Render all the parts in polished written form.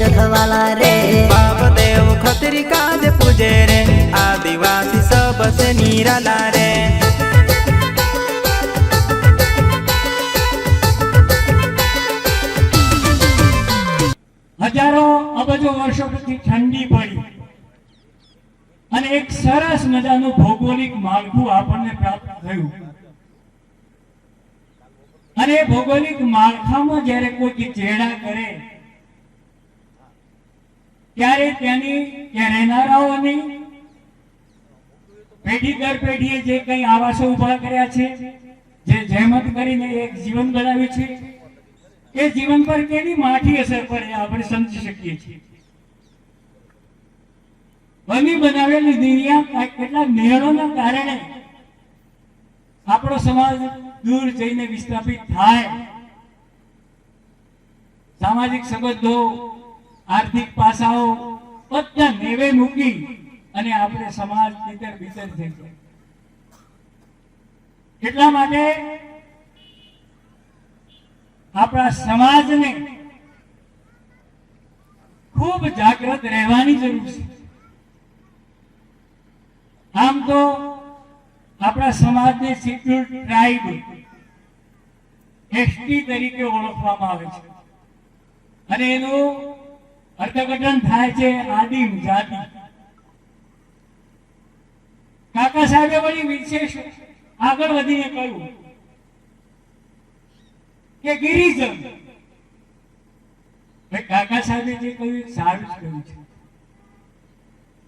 रखवाला रे। बाप देव खतरी काज पूजे रे, आदिवासी सबसे निराला रे। हजारों अबजो वर्षों પછી ઠંડી પડી અને એક સરસ મજાનું ભૌગોલિક માળખું આપણને પ્રાપ્ત થયું અને ભૌગોલિક માળખામાં જ્યારે કોઈ ચેડા કરે ત્યારે ત્યાં રહેનારાઓની પેઢી દર પેઢીએ જે કંઈ આવાસો ઉભા કર્યા છે, જે જહેમત કરીને એક જીવન બનાવ્યું છે, એ જીવન પર કેવી માઠી અસર પડે આપણે સમજી શકીએ છીએ। બની બનાવેલી દુનિયા કેટલાક નિર્ણયોના કારણે આપણો સમાજ દૂર જઈને વિસ્થાપિત થાય। સામાજિક સંબંધો, આર્થિક પાસાઓ બધા નેવે મૂકી અને આપણે સમાજ ભીતર ભીતર થઈ જાય। એટલા માટે આપણા સમાજને ખૂબ જાગૃત રહેવાની જરૂર છે। આમ તો આપણા સમાજને શેડ્યુલ્ડ ટ્રાઇબ એસટી તરીકે ઓળખવામાં આવે છે અને એનું અર્થઘટન થાય છે આદિમ જાતિ। કાકા સાહેબે વળી વિશેષ આગળ વધીને કહ્યું કે ગિરિજન। કાકા સાહેબે જે કહ્યું સારું જ કહ્યું છે।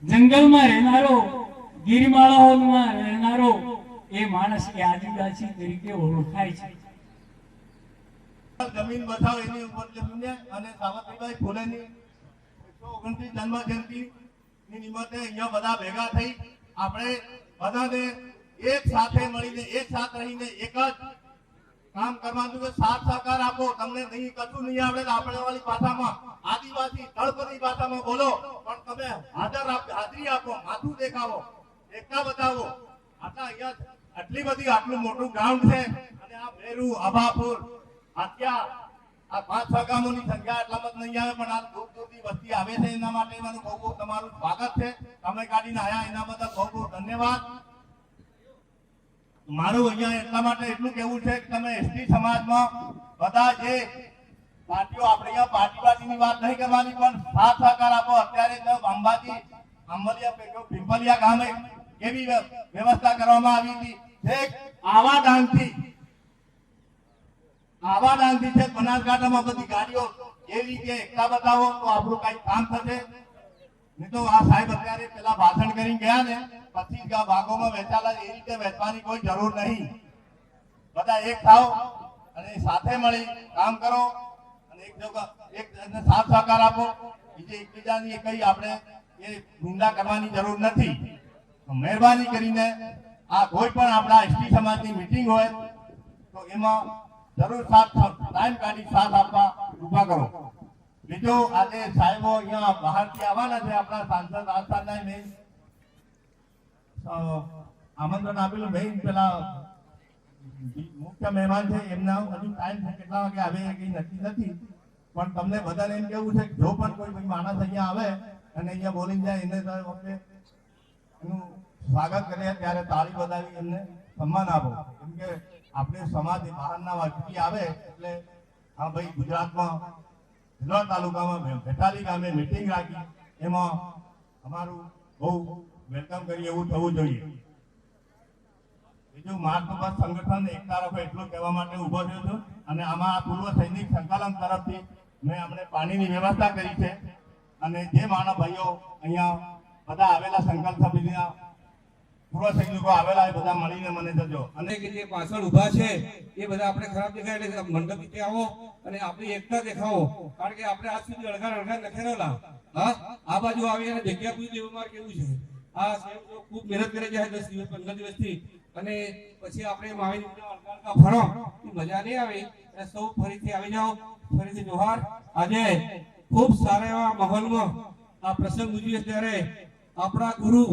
જંગલમાં રહેનારો, ગિરિમાળાઓમાં રહેનારો એ માણસ એ આદિવાસી તરીકે ઓળખાય છે। જમીન બચાવ એની ઉપર જમીને અને સાવિત્રીબાઈ ફૂલેની 129 જન્મ જયંતિ ની નિમિત્તે અહીંયા બધા ભેગા થઈ આપણે બધાને એક સાથે મળીને એક સાથે રહીને એક જ કામ કરવાનું છે। સાથ સહકાર આપો। તમને નહીં કશું નહીં આવડે તો આપણે વાળી ભાષામાં, આદિવાસી તળપદી ભાષામાં બોલો, પણ તમે હાજરી આપો, માથું દેખાવો, એકતા બતાવો। આટલી બધી આટલું મોટું ગ્રાઉન્ડ છે અને આ ભેરુ, આભાપુર, આત્યા આ 5-6 ગામોની સંખ્યા એટલામાં જ નહીં આવે, પણ આ દૂર દૂરથી વસ્તી આવે છે। એના માટે એનું બહુ બહુ તમારું સ્વાગત છે। તમે કાઢીને આયા એના બદલ બહુ બહુ ધન્યવાદ। મારું અહીંયા એટલા માટે એટલું કહેવું છે કે તમે એસટી સમાજમાં બધા જે પાર્ટીઓ, આપણે અહીંયા પાર્ટીની વાત નહીં કરવાની, પણ સાથ સહકાર આપો। અત્યારે તો અંબાજી, આંબલિયા, પિંપલિયા ગામે કેવી વ્યવસ્થા કરવામાં આવી હતી, એક આવા દાનથી છે બનાસકાંઠામાં બધી ગાડીઓ એ રીતે એકતા બતાવો તો આપણું કઈ કામ થશે। નહીં તો આ સાહેબ અત્યારે પેલા ભાષણ કરીને ગયા ને પછી ભાગોમાં વહેંચાલા, એ રીતે વહેંચવાની કોઈ જરૂર નહીં। બધા એક થાવ અને સાથે મળી કામ કરો અને એક સાથ સહકાર આપો। બીજે એકબીજાની કઈ આપણે એ નિંદા કરવાની જરૂર નથી। મહેરબાની કરીને આ કોઈ પણ આપણા એસટી સમાજની મીટિંગ હોય તો એમાં જરૂર ટાઈમ કાઢી સાથ આપવા ઉભા કરો। બીજું આજે સાહેબો અહીંયા બહારથી આવવાના છે, આપણા સાંસદ આસ્થાના મેં આમંત્રણ આપેલું। મેં પેલા મુખ્ય મહેમાન છે એમના હજુ ટાઈમ છે, કેટલા વાગે આવે એ કઈ નક્કી નથી, પણ તમને બધાને એમ કેવું છે કે જો પણ કોઈ માણસ અહીંયા આવે અને અહીંયા બોલીને જાય એને વખતે એનું સ્વાગત કરીએ ત્યારે તાળી બતાવી એમને સન્માન આપો। કેમ કે આપણે સમાજ બહારના વ્યક્તિ આવે એટલે હા ભાઈ ગુજરાતમાં જિલ્લા તાલુકામાં બેઠાલી ગામે મીટિંગ રાખી એમાં અમારું બહુ વેલકમ કરીએ એવું થવું જોઈએ। બીજું માર્ગ બસ સંગઠન એકતા રાખો એટલું કહેવા માટે ઉભો થયો છું। અને આમાં પૂર્વ સૈનિક સંકલન તરફથી મેં અમને પાણીની વ્યવસ્થા કરી છે અને જે માનવ ભાઈઓ અહીંયા બધા આવેલા સંકલ્પ સમિતિના પૂર્વ સૈનિકો આવેલા એ બધા મળીને મને જજો। અને જે પાછળ ઊભા છે એ બધા આપણે ખરાબ દેખાય એટલે મંડપ નીચે આવો અને આપણી એકતા દેખાવો। કારણ કે આપણે આજ સુધી અળગા નખેરેલા, હા આ બાજુ આવી અને જગ્યા પૂરી દેવામાં કેવું છે। આ સાહેબ ખૂબ મહેનત કરે છે 10 દિવસ 15 દિવસથી, અને પછી આપણે માવીને અળગા ફરો મજા નહીં આવે। સૌ ફરીથી આવી જાઓ, ફરીથી જોહાર। આજે ખૂબ સારા એવા માહોલમાં આ પ્રસંગ ઉજવીએ ત્યારે આપણા ગુરુ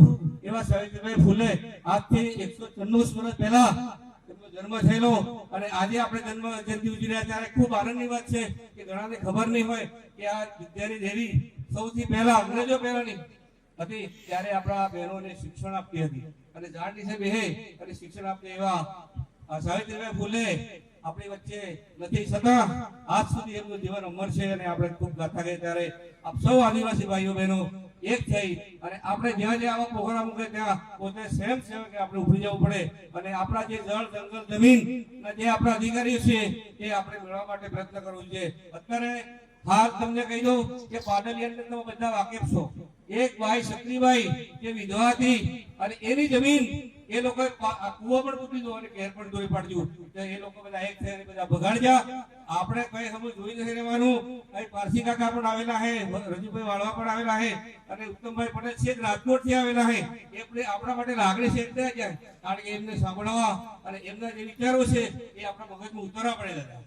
એવા સાવિત્રીબાઈ ફૂલે આજથી 194 વર્ષ પહેલા એમનો જન્મ થયેલો અને આજે આપણે જન્મ જયંતિ ઉજવી રહ્યા ત્યારે ખૂબ આનંદની વાત છે કે ઘણાને ખબર નહીં હોય કે આ વિદ્યાની દેવી સૌથી પહેલા અંગ્રેજો પહેલાની હતી ત્યારે આપણા બહેનોને શિક્ષણ આપતી હતી અને ઝાડ નીચે બેહે અને શિક્ષણ આપતી એવા સાવિત્રીબાઈ ફૂલે આપણી વચ્ચે નથી છતાં આજ સુધી એમનું જીવન અમર છે અને આપણે ખૂબ ગાથા ગઈ ત્યારે આપ સૌ આદિવાસી ભાઈઓ બહેનો એક થઈ અને આપણે જ્યાં જ્યાં આવા પ્રોગ્રામ મૂકે ત્યાં પોતે સ્વયં સેવકે આપણે ઉભરી જવું પડે અને આપણા જે જળ જંગલ જમીન જે આપણા અધિકારીઓ છે એ આપણે મેળવવા માટે પ્રયત્ન કરવો જોઈએ અત્યારે હાલ તમને કહી દઉં કે પાડલિયાની અંદર તમે બધા વાકેફ છો એક ભાઈ શક્તિભાઈ જે વિધવા હતી અને એની જમીન એ લોકો કુવો પણ પૂછી દો અને ઘેર પણ દોરી પાડજો એ લોકો બધા એક થઈને બધા બગાડ્યા આપણે કઈ સમજ જોઈ નથી રહેવાનું અહીં પારસી કાકા પણ આવેલા હે રજુભાઈ વાળવા પણ આવેલા હે અને ઉત્તમભાઈ પટેલ છે રાજકોટ થી આવેલા હે એ આપણા માટે લાગણી છે એટલે જાય કારણ કે એમને સાંભળવા અને એમના જે વિચારો છે એ આપણા મગજમાં ઉતરવા પડેલા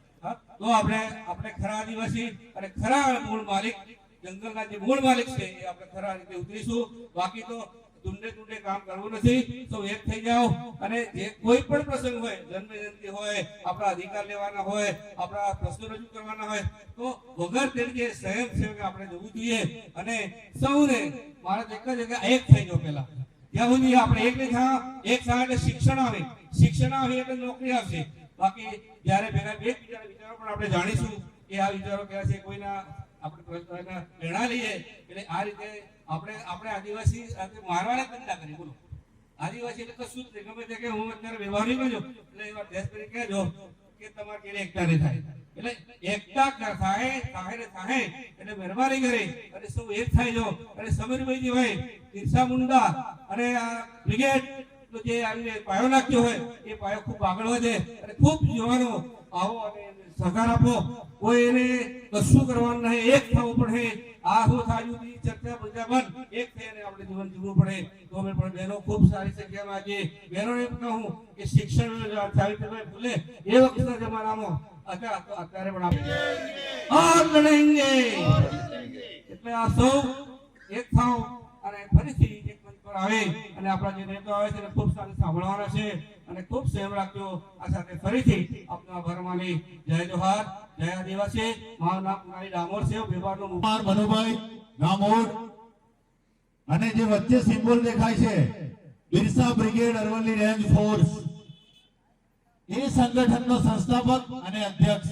તો આપણે ખરા આદિવાસી અને ખરા મૂળ માલિક જંગલના જે મૂળ માલિક છે એ આપણે ખરા રીતે ઉતરીશું બાકી તો ટુંડે કામ કરવું નથી તો એક થઈ જાઓ અને જે કોઈ પણ પ્રસંગ હોય જન્મ જયંતિ હોય આપણા અધિકાર લેવાના હોય આપણા પ્રશ્નો રજૂ કરવાના હોય તો વગર તરીકે સ્વયંસેવક આપણે જવું જોઈએ અને સૌને મારા એક જ જગ્યા એક થઈ જાઓ પહેલા ત્યાં સુધી આપણે એક એટલે શિક્ષણ આવે એટલે નોકરી આવશે બાકી જ્યારે ભેગા બે વિચારો પણ આપણે જાણીશું કે આ વિચારો કયા છે કોઈના આપણે પ્રેરણા લઈએ એટલે આ રીતે આપણે આદિવાસી મારવાના ધંધા કરી બોલો આદિવાસી એટલે કશું જ ગમે તે કે હું અત્યારે વ્યવહારિક છું એટલે એવા દેશ તરીકે કહેજો કે તમારે કેવી એકતા નહીં થાય એટલે એકતા થાય એટલે મહેરબાની કરે અને સૌ એક થાય જો અને સમીરભાઈજી હોય બિરસા મુંડા અને આ બ્રિગેડ જે આવીને પાયો નાખ્યો હોય એ પાયો ખૂબ આગળ વધે અને ખૂબ યુવાનો આવો અને સહકાર આપો કોઈ એને કશું કરવાનું નહીં એક થવું પડે આ હું થાયું ચર્ચા પ્રજા બંધ એક થઈને આપણે જીવન જીવવું પડે તો અમે પણ બહેનો ખૂબ સારી સંખ્યામાં આજે બહેનોને કહું કે શિક્ષણ સાવિત્રીબાઈ ફૂલે એ વખતના જમાનામાં અત્યારે પણ આપણે એટલે આ સૌ એક થાવ અને ફરીથી એક મંચ પર આવે અને આપણા જે નેતાઓ આવે છે એને ખૂબ સારી સાંભળવાના છે અને ખૂબ સેવ રાખજો આ સાથે ફરીથી આપના આભાર માની જય જોહાર જય આદિવાસી મારું નામ કુમારી ડામોર છે વિભાગનો મનુભાઈ ડામોર અને જે વચ્ચે સિમ્બોલ દેખાય છે Birsa brigade Aravalli range force એ સંગઠનનો સંસ્થાપક અને અધ્યક્ષ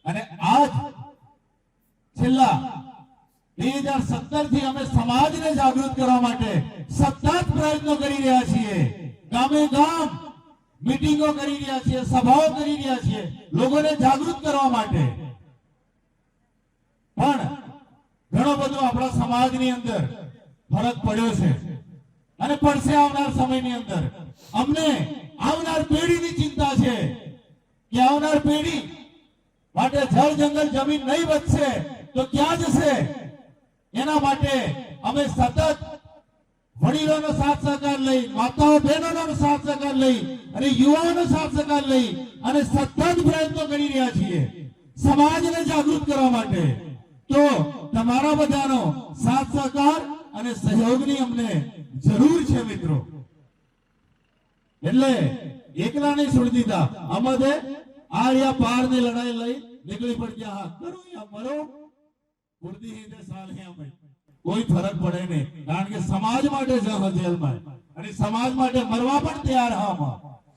અને આજ છેલ્લા 2017 થી અમે સમાજને જાગૃત કરવા માટે સતત પ્રયત્નો કરી રહ્યા છીએ ગામે ગામ મીટિંગો કરી રહ્યા છીએ સભાઓ કરી રહ્યા છીએ લોકોને જાગૃત કરવા માટે પણ ઘણો બધો આપણા સમાજની અંદર ફરક પડ્યો છે અને પડશે આવનાર સમયની અંદર અમને આવનાર પેઢીની ચિંતા છે કે આવનાર પેઢી માટે જળ જંગલ જમીન નહીં વધશે તો ક્યાં જશે એના માટે અમે સતત વડીલોનો સાથ સહકાર લઈ માતાઓ બહેનોનો સાથ સહકાર લઈ અને યુવાઓનો સાથ સહકાર લઈ અને સતત પ્રયત્નો કરી રહ્યા છીએ સમાજને જાગૃત કરવા માટે તો તમારા બધાનો સાથ સહકાર અને સહયોગની અમને જરૂર છે મિત્રો એટલે એકલા નહીં છોડી દીધા અમારે આળિયા પારની લડાઈ લઈ નીકળી પડ્યા હા કરો યા મરો ઉડતી હિંદે સાલ હે અમે કોઈ ફરક પડે નહીં કારણ કે સમાજ માટે જ જેલમાં અને સમાજ માટે મરવા પણ તૈયાર હા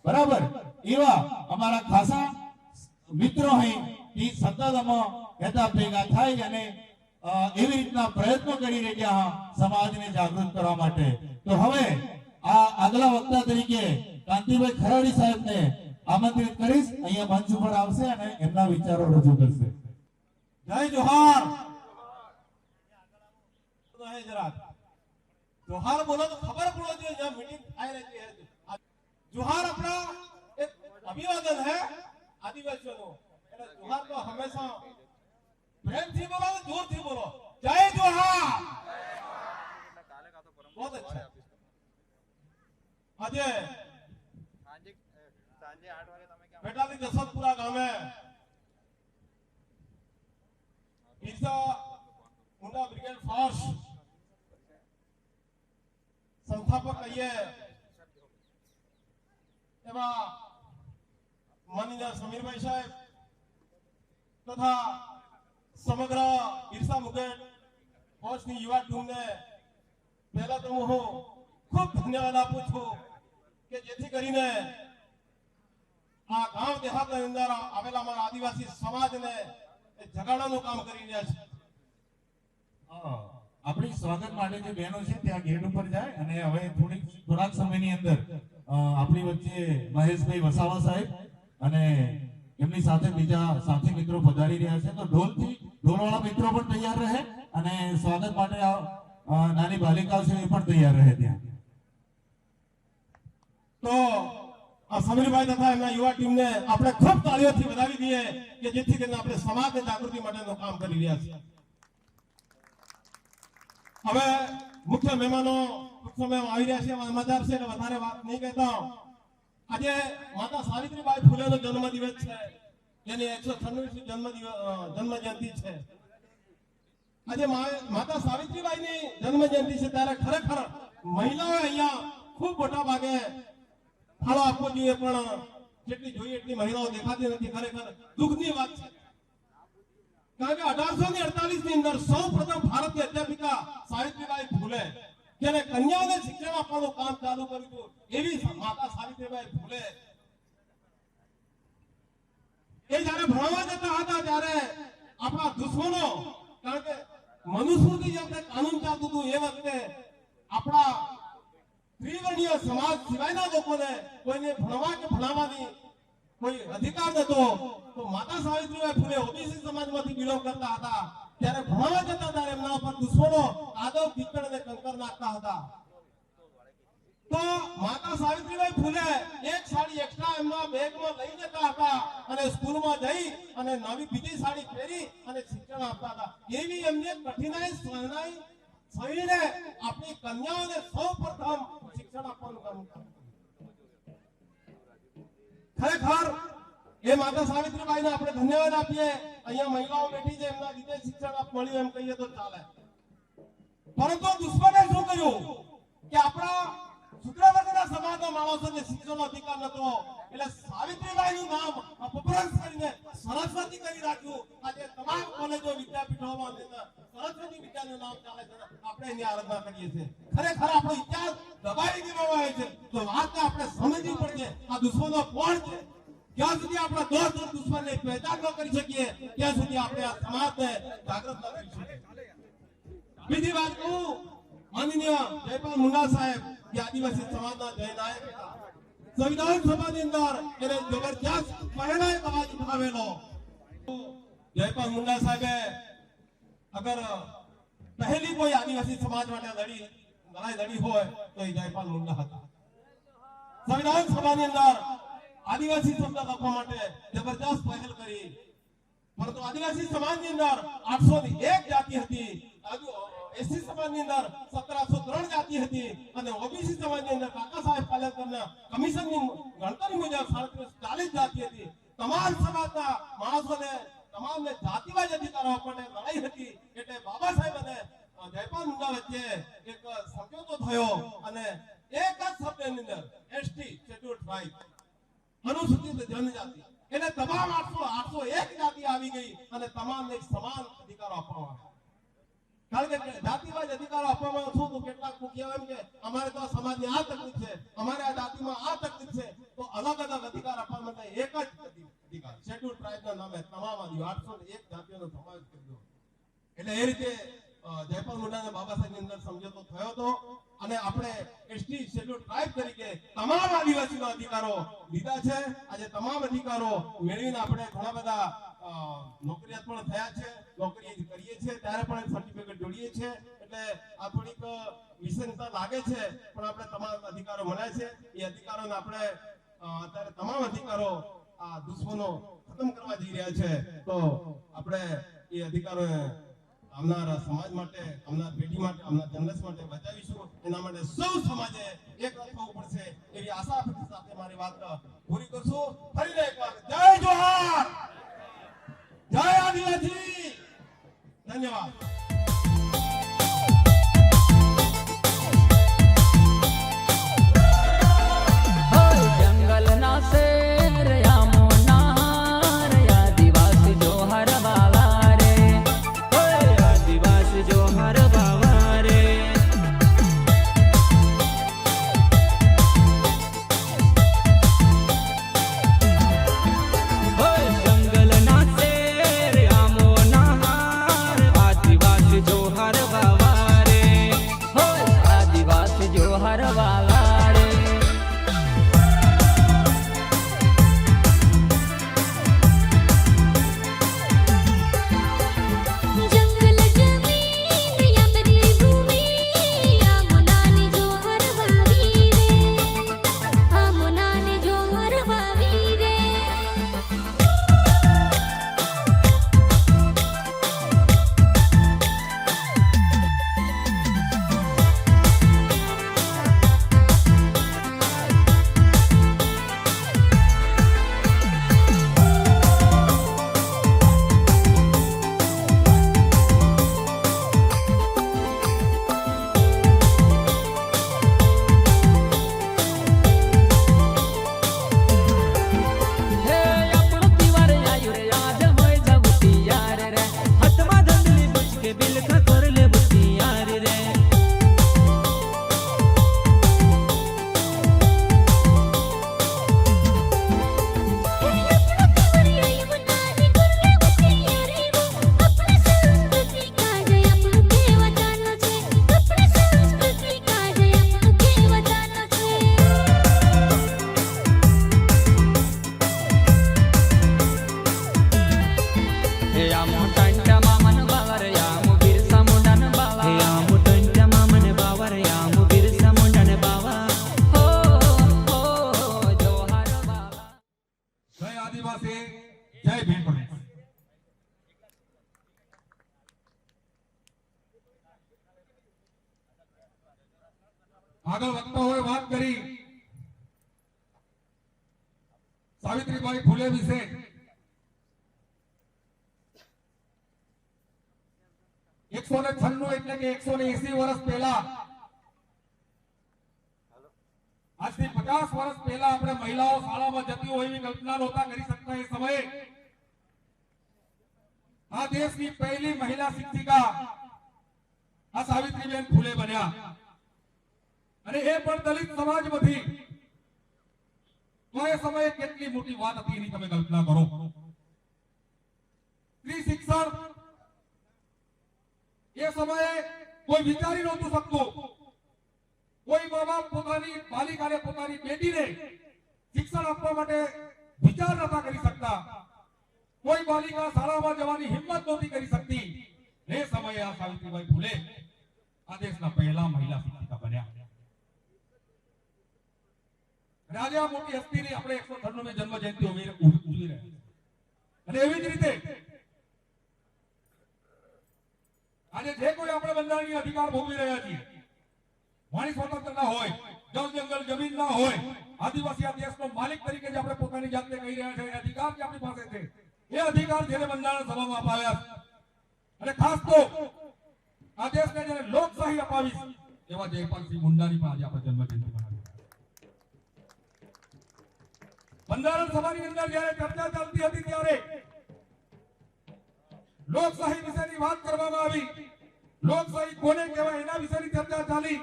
બરાબર એવા અમારા ખાસા મિત્રો અહીં એ સતત અમે કહેતા ભેગા થાય અને એવી રીતના પ્રયત્નો કરી રહ્યા સમાજને જાગૃત કરવા માટે તો હવે આ આગલા વક્તા તરીકે કાંતિભાઈ ખરાડી સાહેબને આમંત્રિત કરીશ અહીંયા મંચ ઉપર આવશે અને એમના વિચારો રજૂ કરશે જય જોહાર जोहार बोलो तो खबर पड़ो जो जब मीटिंग થાય રહી છે जोहार अपना एक अभिवादन है आदिवासियों એટલે जोहार तो हमेशा प्रेम થી बोलो जोर થી बोलो जय जोहार बहुत अच्छा આજે સાંજે 8 વાગે તમે ક્યાં બેટાલી જસવંતપુરા ગામે બિરસા મુંડા બ્રિગેડ ફોર્સ સંસ્થાપક કહીએ એમાં માનનીય સમીરભાઈ સાહેબ તથા સમગ્ર બિરસા મુકેટ ફોર્સની યુવા ટીમને પહેલા તો હું ખૂબ ધન્યવાદ આપું છું કે જેથી કરીને આ ગામ દેહાતની અંદર આવેલા અમારા આદિવાસી સમાજને જગાડવાનું કામ કરી રહ્યા છે. આપણી સ્વાગત માટે જે બહેનો છે ત્યાં ગેટ ઉપર જાય અને હવે થોડાક સમયની અંદર આપણી વચ્ચે મહેશભાઈ વસાવા સાહેબ અને એમની સાથે બીજા સાથી મિત્રો પધારી રહ્યા છે. તો ઢોલવાળા મિત્રો પણ તૈયાર રહે અને સ્વાગત માટે નાની બાલિકાઓ છે એ પણ તૈયાર રહે ત્યાં. તો આ સમીરભાઈ તથા એમના યુવા ટીમને આપણે ખૂબ તાળીઓથી વધાવી દઈએ કે જેથી કરીને આપણે સમાજની જાગૃતિ માટેનું કામ કરી રહ્યા છીએ. હવે મુખ્ય મહેમાનો ટૂંક સમયમાં આવી રહ્યા છે, મજાર છે એટલે વધારે વાત નહીં કહેતા. આજે માતા સાવિત્રીબાઈ ફૂલેનો જન્મદિવસ છે, એની 196મી જન્મ જયંતિ છે. આજે માતા સાવિત્રીબાઈની જન્મ જયંતિ છે ત્યારે ખરેખર મહિલાઓએ અહીંયા ખૂબ મોટા ભાગે ફાળો આપવો જોઈએ, પણ જેટલી જોઈએ એટલી મહિલાઓ દેખાતી નથી. ખરેખર દુઃખની વાત છે, કારણ કે 1848 ની અંદર સૌ પ્રથમ ભારતીય અધ્યાપિકા સાવિત્રીબાઈ ફૂલે જેને કન્યાઓને શિક્ષણ આપવાનું કામ ચાલુ કર્યું હતું, એવી માતા સાવિત્રીબાઈ ફૂલે એ જયારે ભણવા જતા હતા ત્યારે આપણા દુશ્મનો, કારણ કે મનુસ્મૃતિ જે વખતે કાનૂન ચાલતું હતું એ વખતે આપણા ત્રિવર્ણીય સમાજ સિવાયના લોકોને કોઈને ભણવા કે ભણાવવાની કોઈ અધિકાર નતો. તો માતા સાવિત્રીબાઈ ફૂલે ઓબીસી સમાજમાંથી બિલોંગ કરતા હતા, ત્યારે ભણવા જતા ત્યારે એમના ઉપર દુશ્મનો આદવ કિચડ અને કંકર નાખતા હતા. તો માતા સાવિત્રીબાઈ ફૂલે એક સાડી એક્સ્ટ્રા એમના બેગમાં લઈ જતા હતા અને સ્કૂલમાં જઈ અને નવી બીજી સાડી પહેરી અને શિક્ષણ આપતા હતા. એવી એમને કઠિનાઈ સહીને આપણી કન્યાઓને સૌપ્રથમ શિક્ષણ આપવાનું કામ કર્યું. ખરેખર એ માતા સાવિત્રીબાઈને આપણે ધન્યવાદ આપીએ. અહીંયા મહિલાઓ બેઠી છે, એમના લીધે શિક્ષણ મળ્યું એમ કહીએ તો ચાલે. પરંતુ દુશ્મને શું કર્યું કે આપણા શુદ્ર વર્ગના સમાજના માણસોને શિક્ષણનો અધિકાર નતો, એટલે સાવિત્રીબાઈનું નામ અપભ્રંશ કરીને સરસ્વતી કરી રાખ્યું. આજે તમામ કોલેજો વિદ્યાપીઠોમાં સરસ્વતી વિદ્યાનું નામ ચાલે છે, આપણે એની આરાધના કરીએ છીએ. ખરેખર આપણો ઇતિહાસ દબાવી દેવામાં આવે છે. તો વાતને આપણે સમજવી પડશે, આ દુશ્મનો કોણ છે. જ્યાં સુધી આપણા દોસ્ત દુશ્મનને પહેચાન ન કરી શકીએ ત્યાં સુધી આપણે આ સમાજને જાગૃત ન કરી શકીએ. બીજી વાત કહું, માનનીય જયપાલ મુંડા સાહેબ જે આદિવાસી સમાજના જય નાયક હતા, સંવિધાન સભાની અંદર એને જબરજસ્ત પહેલા એક અવાજ ઉઠાવેલો. જયપાલ મુંડા સાહેબે અગર પહેલી કોઈ આદિવાસી સમાજ માટે લડાઈ લડી હોય તો એ જયપાલ મુંડા હતા. સંવિધાન સભાની અંદર આદિવાસી શબ્દ લખવા માટે જબરજસ્ત પહેલ કરી, પરંતુ આદિવાસી સમાજની અંદર 801 જાતિ હતી, એસસી સમાજની અંદર 1703 જાતિ હતી અને ઓબીસી સમાજની અંદર કાકા સાહેબ પાલેકરના કમિશનની ગણતરી મુજબ 40 જાતિ હતી. તમામ સમાજના માણસોને તમામને જાતિવાદ અધિકારો આપવાને લડાઈ હતી. એટલે બાબા સાહેબ અને જયપાલ મુંડા વચ્ચે એક સમજૂતો થયો અને એક જ શબ્દની અંદર એસટી શેડ્યુલ્ડ ટ્રાઇબ અનુસૂચિત જનજાતિ એટલે તમામ 801 જાતિ આવી ગઈ અને તમામને સમાન અધિકારો આપવામાં આવ્યા. કારણ કે જાતિવાદ અધિકારો આપવામાં શું તો કેટલાક કહેવાય એમ કે અમારે તો સમાજની આ તકલીફ છે, અમારે આ જાતિમાં આ તકલીફ છે, તો અલગ અલગ અધિકાર આપવા માટે એક જ અધિકાર શેડ્યુલ ટ્રાઇબના નામે તમામ 801 જાતિઓનો સમાવેશ કર્યો. એટલે એ રીતે જયપાલ મુંડા અને બાબા સાહેબની અંદર સમજૂતો થયો હતો અને આપણે એસટી શેડ્યુલ ટ્રાઇબ તરીકે તમામ આદિવાસીના અધિકારો લીધા છે. આજે તમામ અધિકારો મેળવીને આપણે ઘણા બધા નોકરિયાત પણ થયા છે, નોકરી કરીએ છીએ ત્યારે પણ સર્ટિફિકેટ જોડીએ છીએ. એટલે આ થોડીક વિસંગતતા લાગે છે, પણ આપણે તમામ અધિકારો મળ્યા છે. એ અધિકારોને આપણે અત્યારે તમામ અધિકારો આ દુશ્મનો ખતમ કરવા જઈ રહ્યા છે. તો આપણે એ અધિકારો આવનાર સમાજ માટે, આવનાર પેઢી માટે, આવનાર જનરેશન માટે બચાવીશું. એના માટે સૌ સમાજે એક થવું પડશે એવી આશા સાથે મારી વાત પૂરી કરશું. ફરીને એકવાર જય જોહાર, જય આદિવાસી, ધન્યવાદ. જંગલના શેર યામો આગળ વક્તાઓએ વાત કરી સાવિત્રીબાઈ ફૂલે વિશે. એકસો ને 96 એટલે કે 180 વર્ષ પહેલા, આજથી 50 વર્ષ પહેલા આપણે મહિલાઓ શાળામાં જતી હોય એવી કલ્પના નહોતા કરી શકતા. એ સમયે આ દેશની પહેલી મહિલા શિક્ષિકા આ સાવિત્રીબેન ફૂલે બન્યા, અને એ પણ દલિત સમાજમાંથી. તો એ સમયે કેટલી મોટી વાત હતી એની તમે કલ્પના કરો. સ્ત્રી શિક્ષણ એ સમયે કોઈ વિચારી નહોતું શકતું. કોઈ મા બાપ પોતાની બાલિકાને, પોતાની બેટીને શિક્ષણ આપવા માટે વિચાર નતા કરી શકતા. કોઈ બાલિકા શાળામાં જવાની હિંમત નહોતી કરી શકતી. એ સમયે આ સાવિત્રીબાઈ ફૂલે આ દેશના પહેલા મહિલા શિક્ષિકા બન્યા. અને આજે આ મોટી હસ્તીની આપણે 193મી જન્મ જયંતિ ઉજવી રહ્યા છીએ. અને એવી જ રીતે આજે જે કોઈ આપણે બંધારણીય અધિકાર ભોગવી રહ્યા છીએ, વાણી સ્વતંત્રતા હોય, જળ જંગલ જમીન ના હોય, આદિવાસી આ દેશનો માલિક તરીકે જે આપણે પોતાની જાતને કહી રહ્યા છે, એ અધિકાર જે આપણી પાસે છે, એ અધિકાર જેને બંધારણ સભામાં અપાવ્યા, અને ખાસ તો આ દેશને જેને લોકશાહી અપાવી એવા જયપાલસિંહ મુંડાની પણ આજે આપણે જન્મજયંતિ મનાવી. બંધારણ સભાની અંદર જ્યારે ચર્ચા ચાલતી હતી ત્યારે લોકશાહી વિશેની વાત કરવામાં આવી. લોકશાહી કોને કહેવાય એના વિશેની ચર્ચા ચાલી,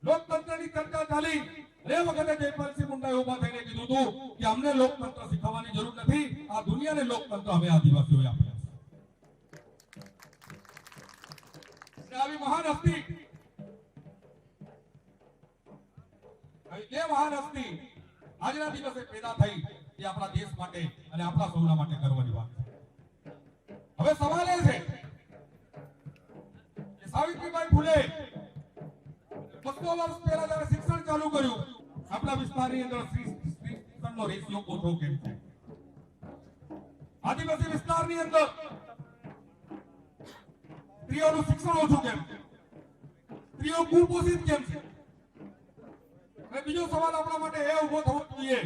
લોકતંત્રની ચર્ચા ચાલી. એ વખતે જયપાલસિંહ મુંડાએ ઉભા થઈને કીધું હતું કે અમને લોકતંત્ર શીખવવાની જરૂર નથી, આ દુનિયાને લોકતંત્ર અમે આદિવાસીઓએ આપ્યા છે. આવી મહાન હસ્તી, આવી જે મહાન હસ્તી આજના દિવસે પેદા થઈ, એ આપણા દેશ માટે અને આપણા સૌના માટે ગર્વની વાત છે. હવે સવાલ એ છે કે સાવિત્રીબાઈ ફૂલે 200 વર્ષ પહેલા જ્યારે શિક્ષણ ચાલુ કર્યું, આપણા વિસ્તારની અંદર સ્ત્રી શિક્ષણનો રેશિયો ઓછો કેમ છે? આદિવાસી વિસ્તારની અંદર સ્ત્રીઓનું શિક્ષણ ઓછું કેમ છે? સ્ત્રીઓ કુપોષિત કેમ છે? અને બીજો સવાલ આપણા માટે એ ઉભો થવો જોઈએ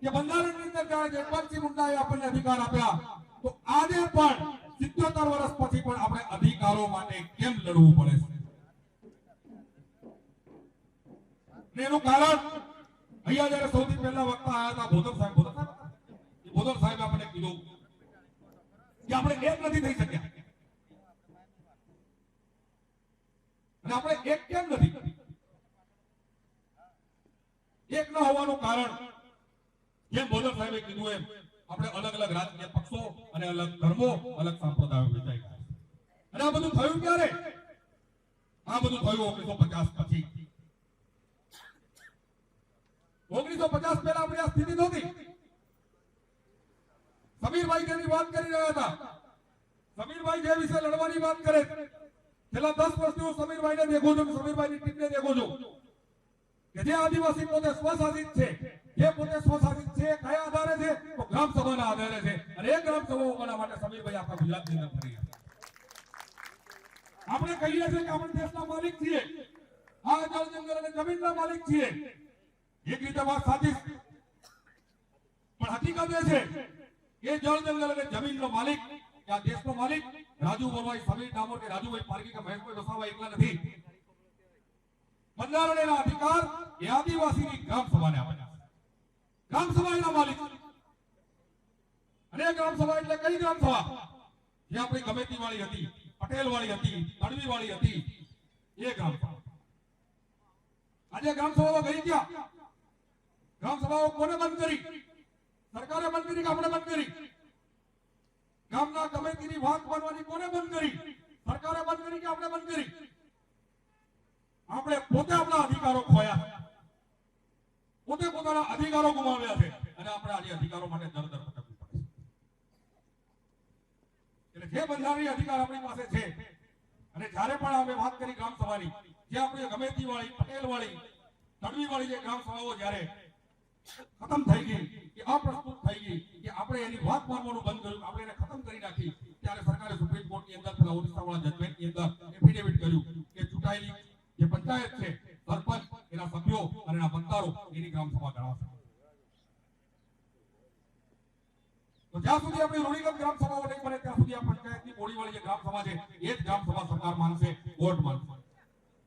કે બંધારણની અંદર જ્યારે જયપાલસિંહ મુંડાએ આપણને અધિકાર આપ્યા, તો આજે પણ 77 વર્ષ પછી પણ આપણે અધિકારો માટે કેમ લડવું પડે છે? એનું કારણ અહીંયા જ્યારે સૌથી પહેલા વક્તા આવ્યા હતા બોધર સાહેબ આપણને કીધું કે આપણે એક નથી થઈ શક્યા. અને આપણે એક કેમ નથી? એક ન હોવાનું કારણ જેમ બોધર સાહેબે કીધું એમ આપણે અલગ અલગ રાજકીય પક્ષો અને અલગ ધર્મો, અલગ સંપ્રદાયો વેચાઈ ગયા. અને આ બધું થયું ક્યારે? આ બધું થયું 1950 પછી. 1950 પહેલા આપણી આ સ્થિતિ નહોતી. સમીરભાઈ જેની વાત કરી રહ્યા હતા, સમીરભાઈ જે વિશે લડવાની વાત કરે, છેલ્લા 10 વર્ષથી હું સમીરભાઈને દેખું છું, સમીરભાઈની ટીમને દેખું છું કે જે આદિવાસી પોતે સ્વશાસિત છે, જે પોતે સ્વશાસિત છે, કયા આધારે છે? તો ગ્રામ સભાના આધારે છે. અને એ ગ્રામ સભાઓ કોના માટે? સમીરભાઈ આખા ગુજરાતની અંદર કરી રહ્યા. આપણે કહીએ છીએ કે આપણે દેશના માલિક છીએ, આ જળ જંગલ અને જમીનના માલિક છીએ. એક રીતે વાત સાચી, પણ હકીકત એ છે કે જળ જંગલ અને જમીનનો માલિક, આ દેશનો માલિક રાજુ બોરવાઈ, સમીર ડામોર કે રાજુભાઈ પારકી કે મહેશભાઈ વસાવા એકલા નથી. બંધારણના અધિકાર એ આદિવાસીની ગ્રામ સભાને આપ્યા. ગ્રામ સભા એના માલિક. અને ગ્રામ સભા એટલે કઈ ગ્રામ સભા? જે આપણી ગમેતી વાળી હતી, પટેલ વાળી હતી, તડવી વાળી હતી, એ ગ્રામ સભા. આજે ગ્રામ સભાઓ ગઈ ક્યાં? ગ્રામ સભાઓ કોને બંધ કરી? સરકારે બંધ કરી કે આપણે બંધ કરી? ગામના કમિટીની વાત માનવાની કોને બંધ કરી? સરકારે બંધ કરી કે આપણે બંધ કરી? આપણે પોતે આપણા અધિકારો ખોયા, પોતે પોતાના અધિકારો ગુમાવ્યા છે, અને આપણે આજે અધિકારો માટે દર ભટકવું પડે. એટલે જે બંધારણીય અધિકાર આપણી પાસે છે, અને જ્યારે પણ અમે વાત કરી ગ્રામ સભાની, જે આપણી ગમેતી વાળી, પટેલ વાળી, તડવી વાળી જે ગ્રામ સભાઓ જ્યારે ખતમ થઈ ગઈ, કે અપ્રસ્તુત થઈ ગઈ, કે આપણે એની વાત માનવાનું બંધ કર્યું, આપણે એને ખતમ કરી નાખી, ત્યારે સરકારે સુપ્રીમ કોર્ટની અંદર પેલા ઓડિશા વાળા જજમેન્ટની અંદર એફિડેવિટ કર્યું કે ચૂંટાયેલી જે પંચાયત છે, સરપંચ, એના સભ્યો અને એના મતદારો એની ગ્રામ સભા ગણાવશે. તો જ્યાં સુધી આપણી રૂઢિગત ગ્રામ સભાઓ નહીં બને ત્યાં સુધી આ પંચાયતની બોડીવાળી જે ગ્રામ સભા છે એ જ ગ્રામ સભા સરકાર માનશે, વોટ માનશે.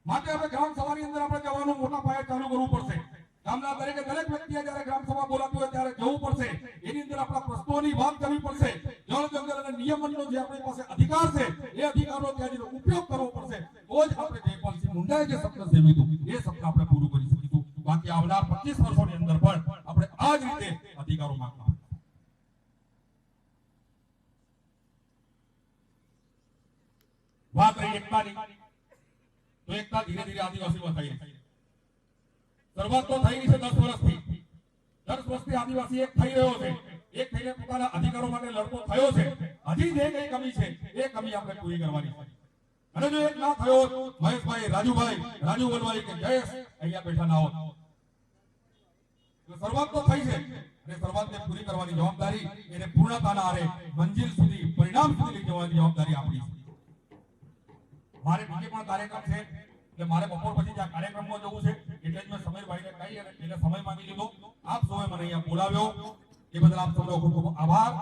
માટે આપણે ગ્રામ સભાની અંદર આપણે જવાનું મોટા પાયે ચાલુ કરવું પડશે. ગામના દરેક વ્યક્તિએ જ્યારે ગ્રામ સભા બોલાતી હોય ત્યારે જવું પડશે. એની અંદર આપણા પ્રશ્નોની વાત કરવી પડશે. જળ જંગલ અને નિયમનનો જે આપણી પાસે અધિકાર છે એ અધિકારનો ત્યાંનો ઉપયોગ કરવો પડશે. તો જ આપણે જયપાલસિંહ મુંડાએ જે સપનું સેવ્યું હતું એ સપનું આપણે પૂરું કરી શકીશું. બાકી આવનાર 25 વર્ષોની અંદર પણ આપણે આ જ રીતે અધિકારો માંગવા. વાત રહી એકતાની, તો એકતા ધીરે ધીરે આદિવાસીમાં થઈ રહી છે. શરૂઆત તો થઈ રહી છે 10 વર્ષથી. 10 વર્ષથી આદિવાસી એક થઈ રહ્યો છે, એક થઈને પોતાના અધિકારો માટે લડતો થયો છે. હજી જે કઈ કમી છે એ કમી આપણે પૂરી કરવાની છે. અને જો એક ના થયો મહેશભાઈ, રાજુ વલવાઈ કે જયેશ અહીંયા બેઠા ના હોત. તો શરૂઆત તો થઈ છે અને શરૂઆતને પૂરી કરવાની જવાબદારી, એને પૂર્ણતાના આરે મંજિલ સુધી, પરિણામ સુધી લઈ જવાની જવાબદારી આપણી છે. મારે બીજે પણ કાર્યક્રમ છે એટલે મારે બપોર પછી આ કાર્યક્રમમાં જવું છે, એટલે જ મેં સમીરભાઈને કહી અને એને સમય માંગી લીધો. આપ સૌએ મને અહીંયા બોલાવ્યો એ બદલ આપ સૌનો ખૂબ ખૂબ આભાર.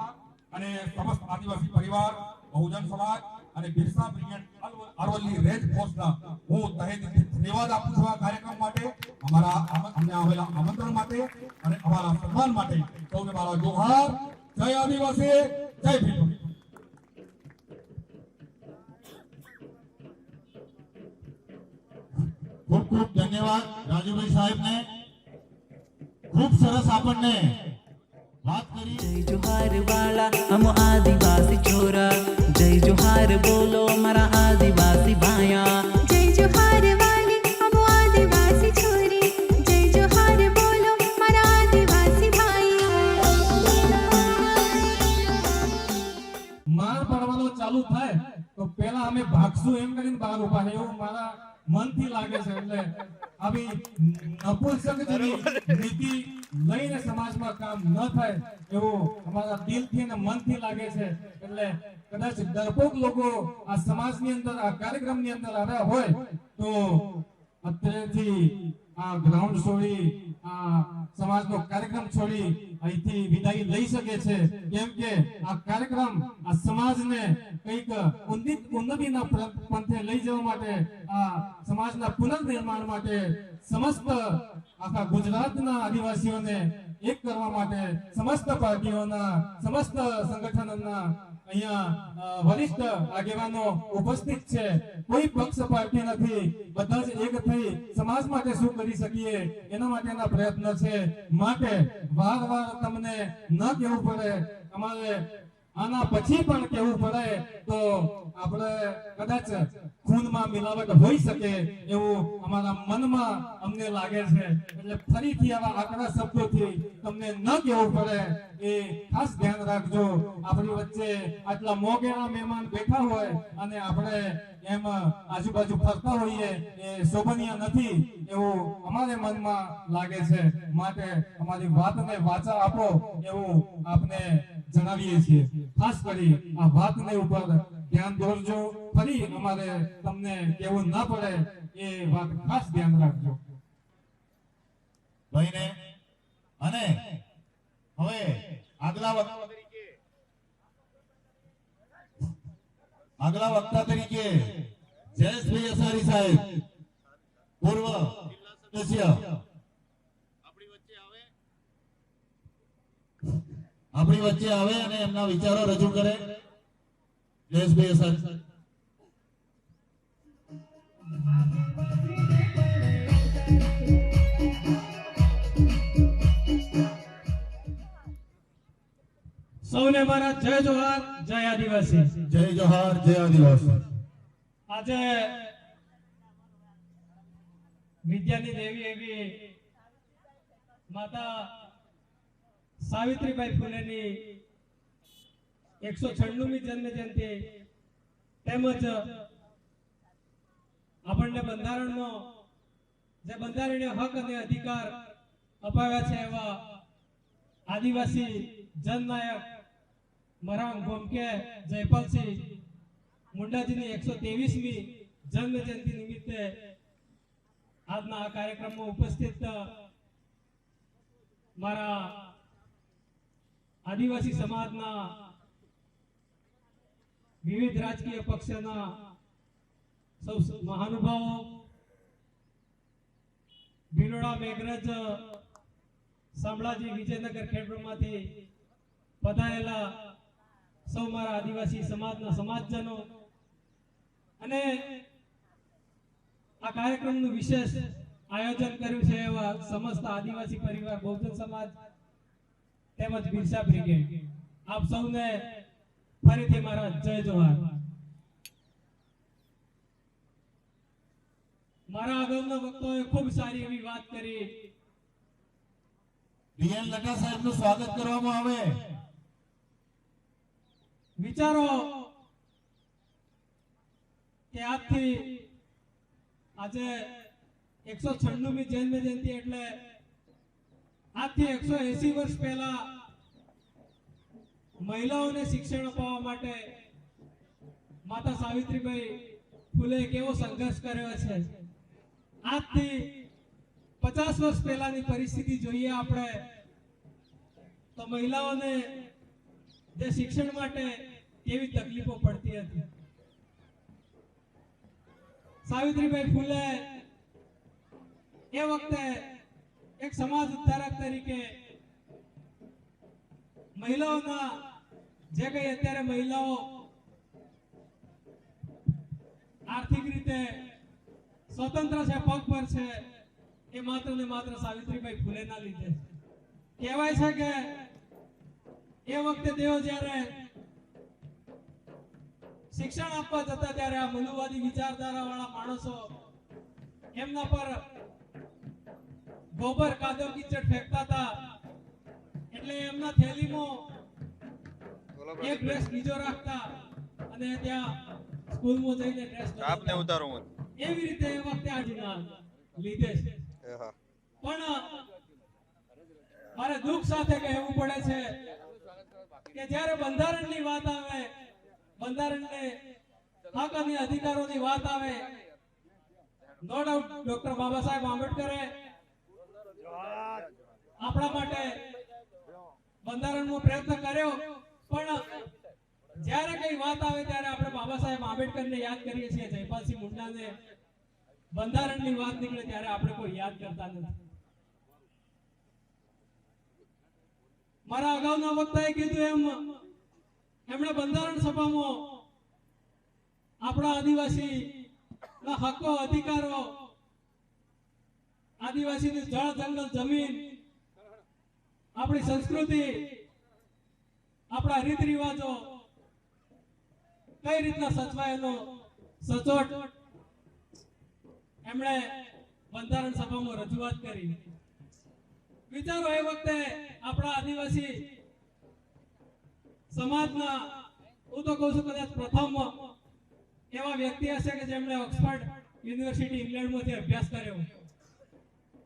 અને સમસ્ત આદિવાસી પરિવાર, બહુજન સમાજ અને બિરસા બ્રિગેડ અરવલ્લી રેડ ફોર્સના હું તહે દિલથી ધન્યવાદ આપું છું આ કાર્યક્રમ માટે, અમારા અમને આવેલા આમંત્રણ માટે અને અમારા સન્માન માટે. સૌને મારા જોહાર. જય આદિવાસી, જય ભીમ. ખૂબ ખૂબ ધન્યવાદ રાજુભાઈ સાહેબને. ખૂબ સરસ આપણને વાત કરી. જય જોહાર વાલા હમ આદિવાસી છોરા, જય જોહાર બોલો મારા આદિવાસી ભાયા. जय जोहार वाली हम आदिवासी छोरी, जय जोहार बोलो मारा आदिवासी भाई. માર પડવાનો ચાલુ થાય તો પેલા અમે ભાગશું એમ કરીને બહાર ઉભા છે, એવું મારા મનથી લાગે છે. એટલે આવી નપુંસકની નીતિ લઈને સમાજમાં કામ ન થાય એવું અમારા દિલથી અને મનથી લાગે છે. એટલે કદાચ ડરપોક લોકો આ સમાજની અંદર, આ કાર્યક્રમની અંદર આવ્યા હોય તો અત્યારેથી આ ગ્રાઉન્ડ છોડી, આ સમાજનો કાર્યક્રમ છોડી અહીંથી વિદાય લઈ શકે છે. કેમ કે આ કાર્યક્રમ આ સમાજને કંઈક ઉન્નતિના પંથે લઈ જવા માટે, આ સમાજના પુનર્નિર્માણ માટે, સમસ્ત આખા ગુજરાતના આદિવાસીઓને એક કરવા માટે સમસ્ત પાર્ટીઓના, સમસ્ત સંગઠનોના અહીંયા વરિષ્ઠ આગેવાનો ઉપસ્થિત છે. કોઈ પક્ષ પાર્ટી નથી, બધા જ એક થઈ સમાજ માટે શું કરી શકીએ એના માટેના પ્રયત્ન છે. માટે વારવાર તમને ન કહેવું પડે, અમારે આના પછી પણ કહેવું પડે તો આપણે કદાચ ખૂનમાં મિલાવટ હોઈ શકે એવું અમારા મનમાં અમને લાગે છે. એટલે ફરીથી આવા આકરા શબ્દોથી તમને ન કહેવું પડે એ ખાસ ધ્યાન રાખજો. આપણી વચ્ચે આટલા મોગેરા મહેમાન બેઠા હોય અને આપણે એમ આજુબાજુ ફરતા હોઈએ એ શોભનીય નથી એવું અમારે મનમાં લાગે છે. માટે અમારી વાતને વાચા આપો એવું આપને જણાવીએ છીએ. ખાસ કરી આ વાતને ઉપર ધ્યાન દોરજો. ફરી અમારે તમને કેવું ના પડે એ વાત ખાસ ધ્યાન રાખજો. ભાઈને અને હવે આગલા વક્તા તરીકે જયેશભાઈ અસારી સાહેબ, પૂર્વ સદસ્ય, આપણી વચ્ચે આવે અને એમના વિચારો રજૂ કરે. જયેશભાઈ અસારી. સૌને મારા જય જોહાર, જય આદિવાસી. જય જોહાર, જય આદિવાસી. આજે વિદ્યાની દેવી એવી માતા સાવિત્રીબાઈ ફૂલેની 196મી જન્મ જયંતિ તેમજ આપણને બંધારણનો જે બંધારણીય હક અને અધિકાર અપાવ્યા છે એવા આદિવાસી જનનાયક મરાંગ ગોમકે જયપાલસિંહ મુંડાજીની 123મી જન્મ જયંતિ નિમિત્તે આજના આ કાર્યક્રમમાં ઉપસ્થિત મારા આદિવાસી સમાજના વિવિધ રાજકીય પક્ષના સૌ મહાનુભાવો, ભિલોડા, મેઘરજ, શામળાજી, વિજયનગર, ખેડબ્રહ્માથી પધારેલા સૌ મારા આદિવાસી સમાજના સમાજજનો અને આ કાર્યક્રમનું વિશેષ આયોજન કર્યું છે એવા સમસ્ત આદિવાસી પરિવાર, બહુજન સમાજ તેમજ બિરસા બ્રિગેડ, આપ સૌને ફરીથી મારા જય જોહાર. મારા અગાઉના વક્તાઓએ ખૂબ સારી એવી વાત કરી. ડીએન લટા સાહેબનું સ્વાગત કરવામાં આવે. વિચારો કે આજથી આજે 196મી જન્મ જયંતિ એટલે આજથી 180 વર્ષ પહેલા મહિલાઓને શિક્ષણ અપાવવા માટે માતા સાવિત્રીબાઈ ફૂલે કેવો સંઘર્ષ કર્યો છે. આજથી 50 વર્ષ પહેલાની પરિસ્થિતિ જોઈએ આપણે તો મહિલાઓને જે શિક્ષણ માટે કેવી તકલીફો પડતી હતી. સાવિત્રીબાઈ ફૂલે એ વખતે એક સમાજ ઉદ્ધારક તરીકે મહિલાઓના જે કઈ અત્યારે મહિલાઓ આર્થિક રીતે સ્વતંત્ર છે, પગ પર છે, એ માત્ર ને માત્ર સાવિત્રીબાઈ ફૂલેના લીધે. કહેવાય છે કે એ વખતે તેઓ જ્યારે શિક્ષણ આપવા જતા ત્યારે આ મનુવાદી વિચારધારા વાળા માણસો એમના પર ગોબર, કાદવ, કીચડ ફેંકતા હતા એટલે એમના થેલીમાં એક ડ્રેસ બીજો રાખતા અને ત્યાં સ્કૂલમાં જઈને ડ્રેસ આપને ઉતારું. એવી રીતે એ વખતે આજના લીધે છે. પણ મારે દુઃખ સાથે કહેવું પડે છે કે જ્યારે બંધારણની વાત આવે, બંધારણને હક અને અધિકારોની વાત આવે, no doubt doctor Baba Saheb આંબેડકરે આપણા માટે બંધારણનો પ્રયત્ન કર્યો, પણ જ્યારે કઈ વાત આવે ત્યારે આપણે બાબા સાહેબ આંબેડકરને યાદ કરીએ છીએ. જયપાલસિંહ મુંડાને બંધારણની વાત નીકળે ત્યારે આપણે કોઈ યાદ કરતા નથી. મારા અગાઉના વક્તાએ કીધું એમ એમણે બંધારણ સભામાં આપણા આદિવાસી ના હકો, અધિકારો, આદિવાસીની જળ, જંગલ, જમીન, આપણી સંસ્કૃતિ, આપણા રીત રિવાજો કઈ રીતના સચવાયેલો સચોટ એમણે બંધારણ સભામાં રજૂઆત કરી. વિચારો એ વખતે આપણા આદિવાસી સમાજના, હું તો કહું છું કદાચ પ્રથમ એવા વ્યક્તિ હશે કે જેમણે ઓક્સફર્ડ યુનિવર્સિટી ઇંગ્લેન્ડમાંથી અભ્યાસ કર્યો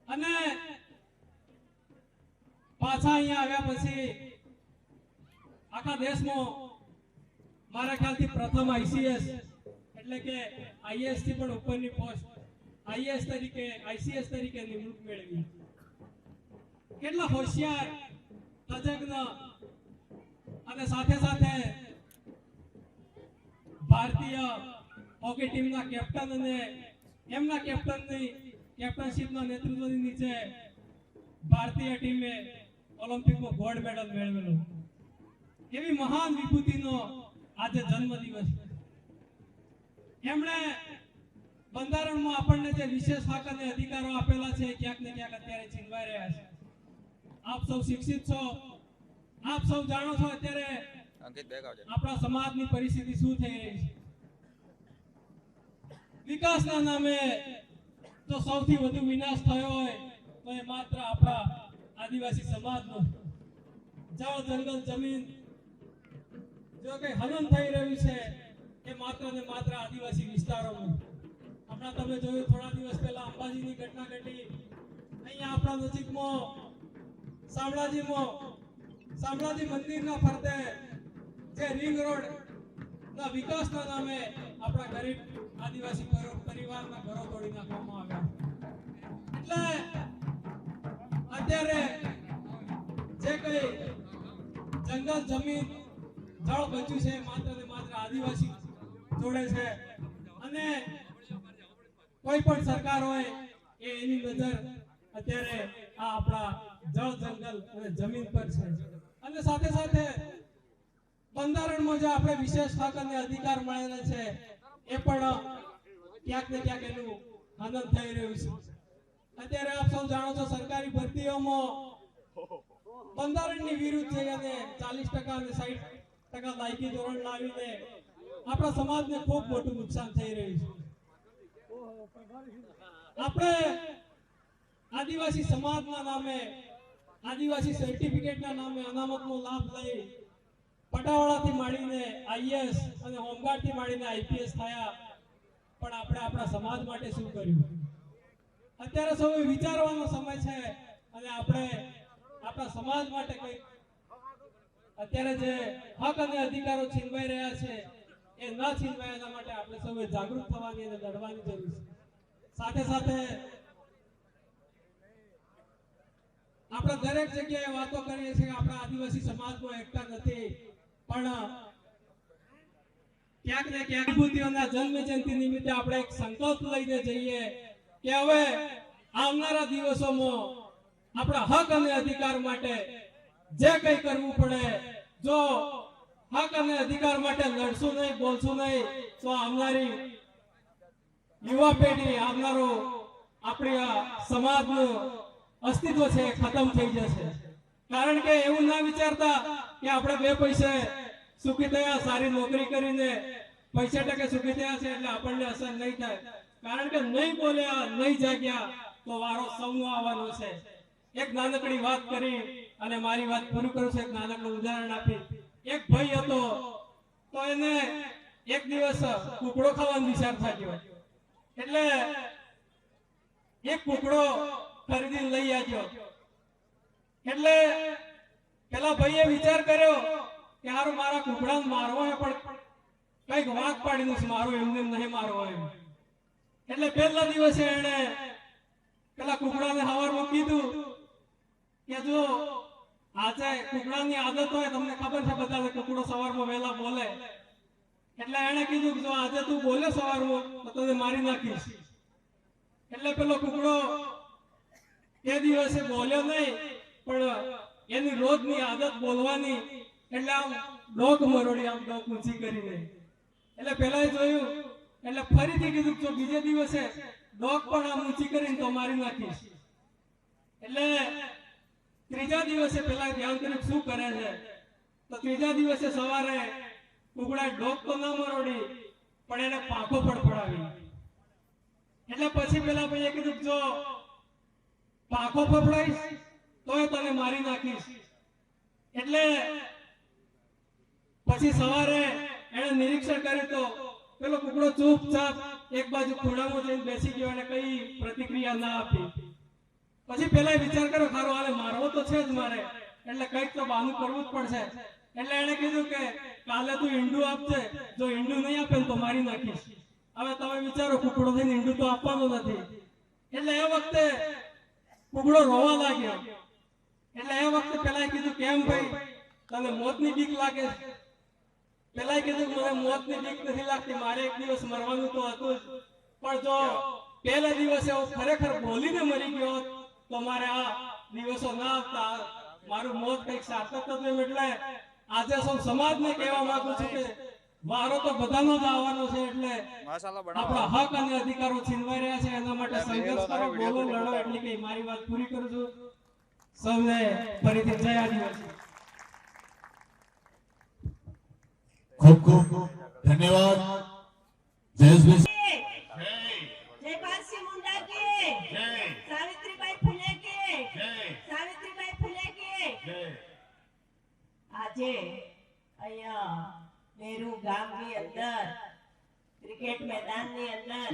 અને પાછા અહીંયા આવ્યા પછી આખા દેશમાં મારા ખ્યાલથી પ્રથમ આઈસીએસ એટલે કે આઈએએસ થી પણ ઉપરની પોસ્ટ આઈએએસ તરીકે, આઈસીએસ તરીકે નિમણૂક મેળવી. કેટલા હોશિયાર, તજજ્ઞ અને સાથે સાથે ભારતીય હોકી ટીમના કેપ્ટન અને એમના કેપ્ટનશીપના નેતૃત્વની નીચે ભારતીય ટીમે ઓલિમ્પિકમાં ગોલ્ડ મેડલ મેળવેલો. એવી મહાન વિભૂતિનો આજે જન્મદિવસ. એમણે બંધારણમાં આપણને જે વિશેષ હક અને અધિકારો આપેલા છે ક્યાંક ને ક્યાંક અત્યારે છીનવાઈ રહ્યા છે. આપ સૌ શિક્ષિત છો, આપ સૌ જાણો છો અત્યારે આપણા સમાજની પરિસ્થિતિ શું થઈ રહી છે. વિકાસના નામે તો સૌથી વધુ વિનાશ થયો હોય તો એ માત્ર આપણા આદિવાસી સમાજનો. જળ, જંગલ, જમીન જો કઈ હનન થઈ રહ્યું છે એ માત્ર ને માત્ર આદિવાસી વિસ્તારોમાં. હમણાં તમે જોયું થોડા દિવસ પહેલા અંબાજીની ઘટના ઘટી. અહીંયા આપણા નજીકમાં શામળાજી મંદિરના ફરતે જે રિંગ રોડ ના વિકાસના નામે આપણા ગરીબ આદિવાસી પરિવારના ઘરો તોડી નાખવામાં આવ્યા. જંગલ જમીન જળ બચ્યું છે માત્ર ને માત્ર આદિવાસી જોડે છે અને કોઈ પણ સરકાર હોય એ એની નજર અત્યારે આ આપણા જળ જંગલ અને જમીન પર છે અને સાથે સાથે બંધારણમાં જે આપણે વિશેષ હક અને અધિકાર મળેલા છે એ પણ ક્યાંક ને ક્યાંક એનું હનન થઈ રહ્યું છે અત્યારે આપ સૌ જાણો છો સરકારી ભરતીઓમાં બંધારણની વિરુદ્ધ છે અને 40% અને 60% લાયકી ધોરણ લાવીને આપણા સમાજને ખૂબ મોટું નુકસાન થઈ રહ્યું છે આપણે આદિવાસી સમાજના નામે આદિવાસી સર્ટિફિકેટના નામે અનામતનો લાભ લઈ પટાવાળાથી માંડીને આઈએએસ અને હોમગાર્ડથી માંડીને આઈપીએસ થયા પણ આપણે આપણા સમાજ માટે શું કર્યું અત્યારે સૌ વિચારવાનો સમય છે અને આપણે આપણા સમાજ માટે કંઈક અત્યારે જે હક અને અધિકારો છીનવાઈ રહ્યા છે એ ન છીનવાય એના માટે આપણે સૌએ જાગૃત થવાની અને લડવાની જરૂર છે સાથે સાથે આપણે દરેક જગ્યાએ વાતો કરીએ છીએ કે આપણા આદિવાસી સમાજમાં એકતા નથી પણ ક્યાંક ને ક્યાંક વિભૂતિઓના જન્મ જયંતિ નિમિત્તે આપણે એક સંકલ્પ લઈને જઈએ કે હવે આવનારા દિવસોમાં આપણા હક અને અધિકાર માટે જે કંઈ કરવું પડે જો હક અને અધિકાર માટે લડશું નહીં બોલશું નહીં તો આવનારી યુવા પેઢી આવનારો આપણી આ સમાજનું અસ્તિત્વ છે ખતમ થઈ જશે કારણ કે એવું ના વિચારતા કે આપણે બે પૈસે સુખી થયા સારી નોકરી કરીને પૈસા ટકે સુખી થયા છે એટલે આપણને અસર નહીં થાય કારણ કે નહીં બોલ્યા નહીં જાગ્યા તો વારો સૌનો આવવાનો છે એક નાનકડી વાત કરી અને મારી વાત પૂરી કરું છું એક નાનકડું ઉદાહરણ આપી એક ભાઈ હતો તો એને એક દિવસ કુકડો ખાવાનો વિચાર થયો એટલે એક કુકડો ખરીદીને લઈ આવ્યો એટલે પેલા ભાઈએ વિચાર કર્યો કે હારું મારા કુકડાને મારવો હોય પણ કઈક વાંક પાડીને મારો એમને નહીં મારવો એમ એટલે પહેલા દિવસે એને પેલા કુકડાને સવારમાં કીધું કે જો આજે કુકડાની આદત હોય તમને ખબર છે બધા કુકડો સવારમાં વહેલા બોલે એટલે એને કીધું કે જો આજે તું બોલે સવારમાં તો તને મારી નાખીશ એટલે પેલો કુકડો એ દિવસે બોલ્યો નહીં પણ એની રોજની આદત બોલવાની એટલે આમ ડોક મરોડી આમ ડોક ઊંચી કરીને એટલે પેલા જોયું એટલે ફરીથી કીધું જો બીજે દિવસે ડોક પણ આમ ઊંચી કરીને તો મારી નાખીશ એટલે ત્રીજા દિવસે પેલા ધ્યાન કર્યું શું કરે છે તો ત્રીજા દિવસે સવારે કુકડા ડોક તો ના મરોડી પણ એને પાંખો ફડફડાવી એટલે પછી પેલા ભાઈએ કીધું જો પાંખો ફફડાઈશ તોય તને મારી નાખીશ એટલે પછી સવારે એને નિરીક્ષણ કર્યું તો પેલો કુકડો ચૂપચાપ એક બાજુ ખૂણામાં જઈને બેસી ગયો અને કઈ પ્રતિક્રિયા ના આપી પછી પેલા વિચાર કર્યો ખારો હાલે મારવો તો છે જ મારે એટલે કંઈક તો બહાનું કરવું જ પડશે એટલે એને કીધું કે કાલે તું ઈંડું આપજે જો ઈંડું નહીં આપે તો મારી નાખીશ હવે તમે વિચારો કુકડો થઈને ઈંડું તો આપવાનું નથી એટલે એ વખતે કુકડો રોવા લાગ્યો એટલે એ વખતે પેલા કીધું કેમ ભાઈ તને મોતની બીક લાગે પેલા કીધું મને મોતની બીક નથી લાગતી મારે એક દિવસ મરવાનું તો હતું જ પણ જો પહેલા દિવસે હું ખરેખર બોલીને મરી ગયો તો મારે આ દિવસો ના આવતા મારું મોત કંઈક સાર્થક થતું એટલે આજે સૌ સમાજને કહેવા માંગુ છું કે વારો તો બધાનો જ આવવાનો છે એટલે આપણા હક અને અધિકારો છીનવાઈ રહ્યા છે એના માટે સંઘર્ષ કરો બોલો લડો એટલે કે મારી વાત પૂરી કરું છું સૌને ફરીથી જય આદિવાસી ખૂબ ખૂબ ધન્યવાદ જયેશભાઈ जयपालसिंह मुंडा के सावित्रीबाई फुले के सावित्रीबाई फुले के આજે અહીંયા નેहरू ગામની અંદર ક્રિકેટ મેદાનની અંદર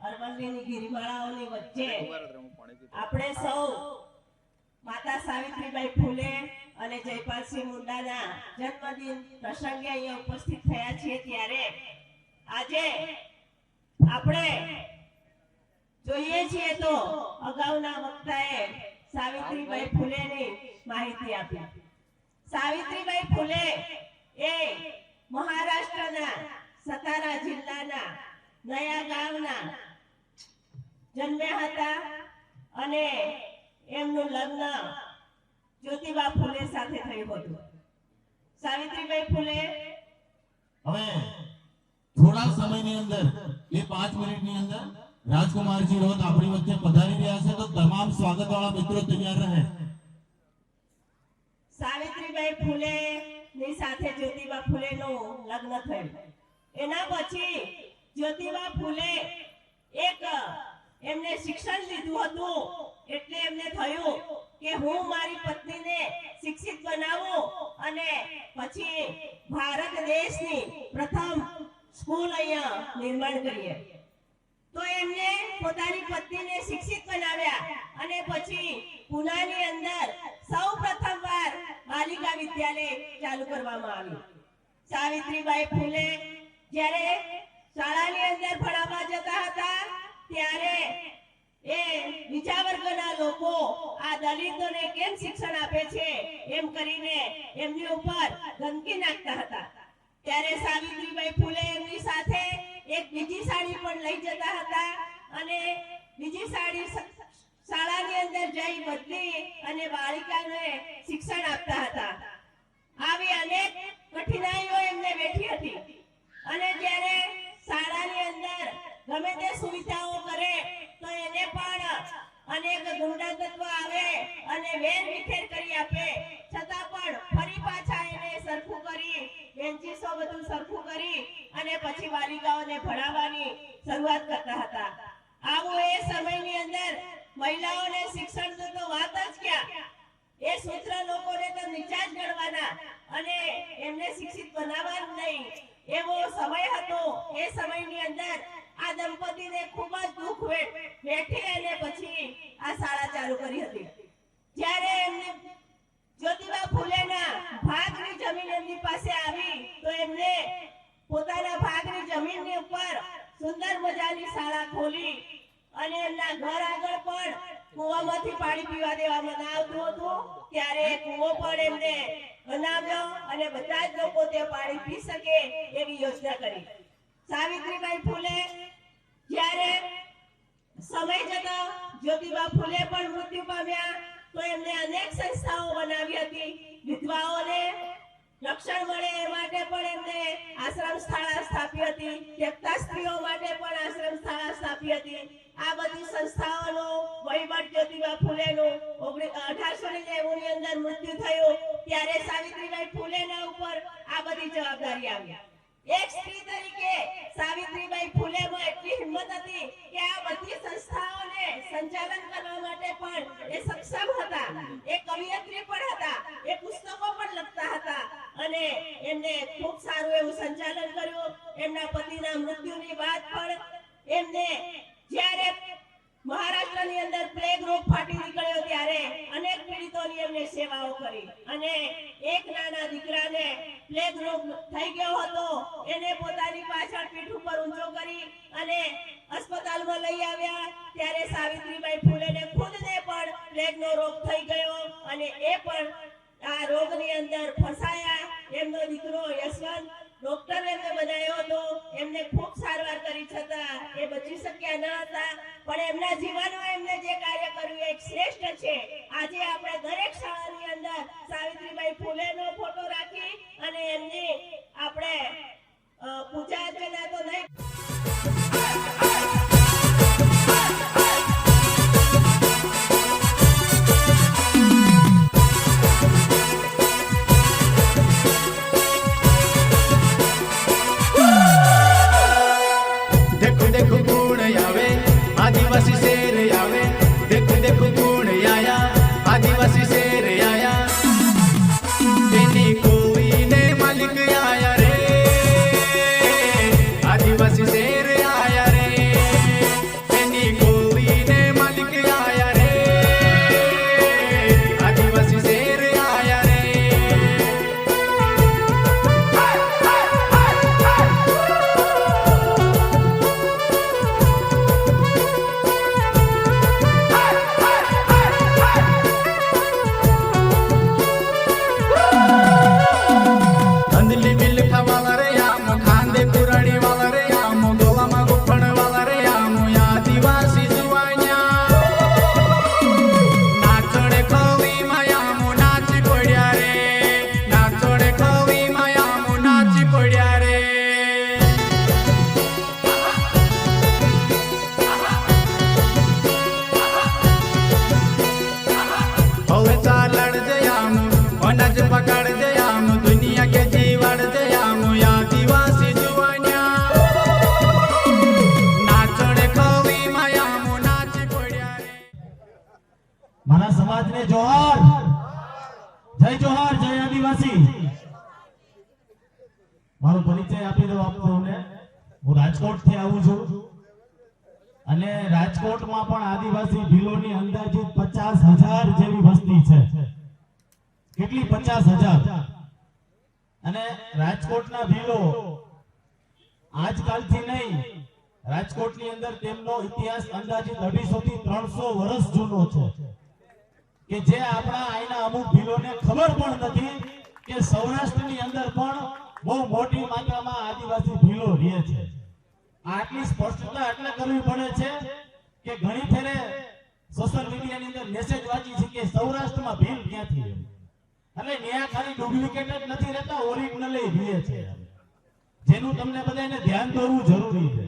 અરવલ્લીની ગિરિમાળાઓની વચ્ચે આપણે સૌ માતા સાવિત્રીબાઈ ફુલે અને જયપાલસિંહ મુંડાના જન્મદિન પ્રસંગે અહીંયા ઉપસ્થિત થયા છીએ ત્યારે આજે આપણે જોઈએ છીએ તો અગાઉના વક્તાએ સાવિત્રીબાઈ ફુલેની માહિતી આપી સાવિત્રીબાઈ ફૂલે એ મહારાષ્ટ્રના સતારા જિલ્લાના નયા ગામના જન્મ્યા હતા અને એમનું લગ્ન જ્યોતિબા ફૂલે સાથે થયું હતું. સાવિત્રીબાઈ ફૂલે હવે થોડા સમયની અંદર એ 5 મિનિટની અંદર રાજકુમારજી રોત આપણી વચ્ચે પધારી રહ્યા છે, તો તમામ સ્વાગતવાળા મિત્રો તૈયાર રહે. સાવિત્રીબાઈ ફૂલે ની સાથે જ્યોતિબા ફૂલેનું લગ્ન થયું. એના પછી જ્યોતિબા ફૂલે એક એમને શિક્ષણ લીધું હતું, એટલે એમને થયું કે હું મારી પત્નીને શિક્ષિત બનાવું અને પછી ભારત દેશની પ્રથમ સ્કૂલ અહીંયા નિર્માણ કરીએ. તો એમને પોતાની પત્નીને શિક્ષિત બનાવ્યા અને પછી પુનાની અંદર સૌ પ્રથમવાર બાલિકા વિદ્યાલય ચાલુ કરવામાં આવ્યું. સાવિત્રીબાઈ ફૂલે જ્યારે શાળાની અંદર ભણાવવા જતા હતા ત્યારે એ બીજા વર્ગના લોકો આ દલિતોને કેમ શિક્ષણ આપે છે એમ કરીને એમની ઉપર ગંદકી નાખતા હતા. ત્યારે સાવિત્રીબાઈ ફૂલે એમની સાથે એક બીજી સાડી પણ લઈ જતા હતા અને બીજી સાડી શાળાની અંદર જઈ બદલી અને બાળિકાને શિક્ષણ આપતા હતા. આવી અનેક કઠિનાઈઓ એમને વેઠી હતી અને જ્યારે શાળાની અંદર ગમે તે સુવિધાઓ કરે તો એને પણ અનેક ગુંડા તત્વ આવે અને વેર વિખેર કરી આપે, છતાં પણ ફરી પાછા એને સરખું કરી બેન્ચીસો બધું સરખું કરી અને પછી બાલિકાઓને ભણાવવાની શરૂઆત કરતા હતા. આવું એ સમયની અંદર મહિલાઓને શિક્ષણ તો વાત જ ક્યાં, એ સૂત્ર લોકોને તો નીચા જ ગણવાના અને એમને શિક્ષિત બનાવવા જ નહીં, એવો સમય હતો. એ સમયની અંદર આ દંપતીને ખૂબ જ દુઃખ વેઠી અને પછી આ શાળા ચાલુ કરી હતી. જ્યારે એમને જ્યોતિબા ફૂલેના ભાગની જમીન એમની પાસે આવી તો એમને પોતાના ભાગની જમીનની ઉપર સુંદર મજાની શાળા ખોલી અને એમના ઘર આગળ પણ કૂવામાંથી પાણી પીવા દેવામાં ના આવતું હતું, ત્યારે એ કૂવો પણ એમને બનાવ્યો અને બધા જ લોકો તે પાણી પી શકે એવી યોજના કરી. સાવિત્રીબાઈ ફૂલે જ્યારે સમય જતો જ્યોતિબા ફૂલે પણ મૃત્યુ પામ્યા તો એમને અનેક સંસ્થાઓ બનાવી હતી. વિધવાઓને રક્ષણ મળે એ માટે પણ એમને આશ્રમ શાળા સ્થાપી હતી, ત્યક્તા સ્ત્રીઓ માટે પણ આશ્રમ શાળા સ્થાપી હતી. આ બધી સંસ્થાઓનો વહીવટ જ્યોતિબા ફૂલેનું 1890 ની અંદર મૃત્યુ થયું ત્યારે સાવિત્રીબાઈ ફૂલેના ઉપર આ બધી જવાબદારી આવી. એક સ્ત્રી તરીકે સાવિત્રીબાઈ ફૂલેમાં એટલી હિંમત હતી કે આ બધી સંસ્થાઓને સંચાલન કરવા માટે પણ એ સક્ષમ હતા. એ કવિયત્રી પણ હતા, એ પુસ્તકો પણ લખતા હતા અને એમને ખૂબ સારું એવું સંચાલન કર્યું. એમના પતિના મૃત્યુની બાદ પણ એમને જ્યારે મહારાષ્ટ્રની અંદર પ્લેગ રોગ ફાટી નીકળ્યો ત્યારે અનેક પીડિતોની એમને સેવાઓ કરી અને એક નાના દીકરાને પ્લેગ રોગ થઈ ગયો હતો, એને પોતાની પાછળ પીઠ ઉપર ઊંચો કરી અને અસ્પતાલમાં લઈ આવ્યા ત્યારે સાવિત્રીબાઈ ફૂલેને ખુદને પણ પ્લેગનો રોગ થઈ ગયો અને એ પણ આ રોગની અંદર ફસાયા. એમનો દીકરો યશવંત ડોક્ટર એમને બનાવ્યો હતો, એમને ખૂબ સારવાર કરી છતાં એ બચી શક્યા ન હતા, પણ એમના જીવનમાં એમને જે કાર્ય કર્યું એ શ્રેષ્ઠ છે. આજે આપણે દરેક શાળાની અંદર સાવિત્રીબાઈ ફૂલેનો ફોટો રાખી અને એમની આપણે પૂજા અર્ચના તો નહીં आदिवासी शेर आवे, देखो देखो कौन आया, आदिवासी शेर आया, तेनी कोई ने मालिक आया रे, आदिवासी शेर आया रे. મારા સમાજને જોહાર, જય જોહાર, જય આદિવાસી. મારો પરિચય આપી દઉં આપ સૌને. હું રાજકોટ થી આવું છું અને રાજકોટમાં પણ આદિવાસી ભીલોની અંદાજિત 50,000 જેવી વસ્તી છે. કેટલી? 50,000. અને રાજકોટના ભીલો આજકાલથી નહીં, રાજકોટની અંદર તેમનો ઇતિહાસ અંદાજિત 250 થી 300 વર્ષ જૂનો છે કે જે આપણા અહીંના અમુક ભીલોને ખબર પણ નથી કે સૌરાષ્ટ્રની અંદર પણ બહુ મોટી માત્રામાં આદિવાસી ભીલો રહે છે. આટલી સ્પષ્ટતા એટલે કરવી પડે છે કે ઘણી ફેરે સોશિયલ મીડિયાની અંદર મેસેજ વાંચી છે કે સૌરાષ્ટ્રમાં ભીલ ક્યાંથી રહે, એટલે ન્યા ખાલી ડુપ્લિકેટ જ નથી રહેતા, ઓરિજિનલી રહે છે, જેનું તમને બધાને ધ્યાન દોરવું જરૂરી છે.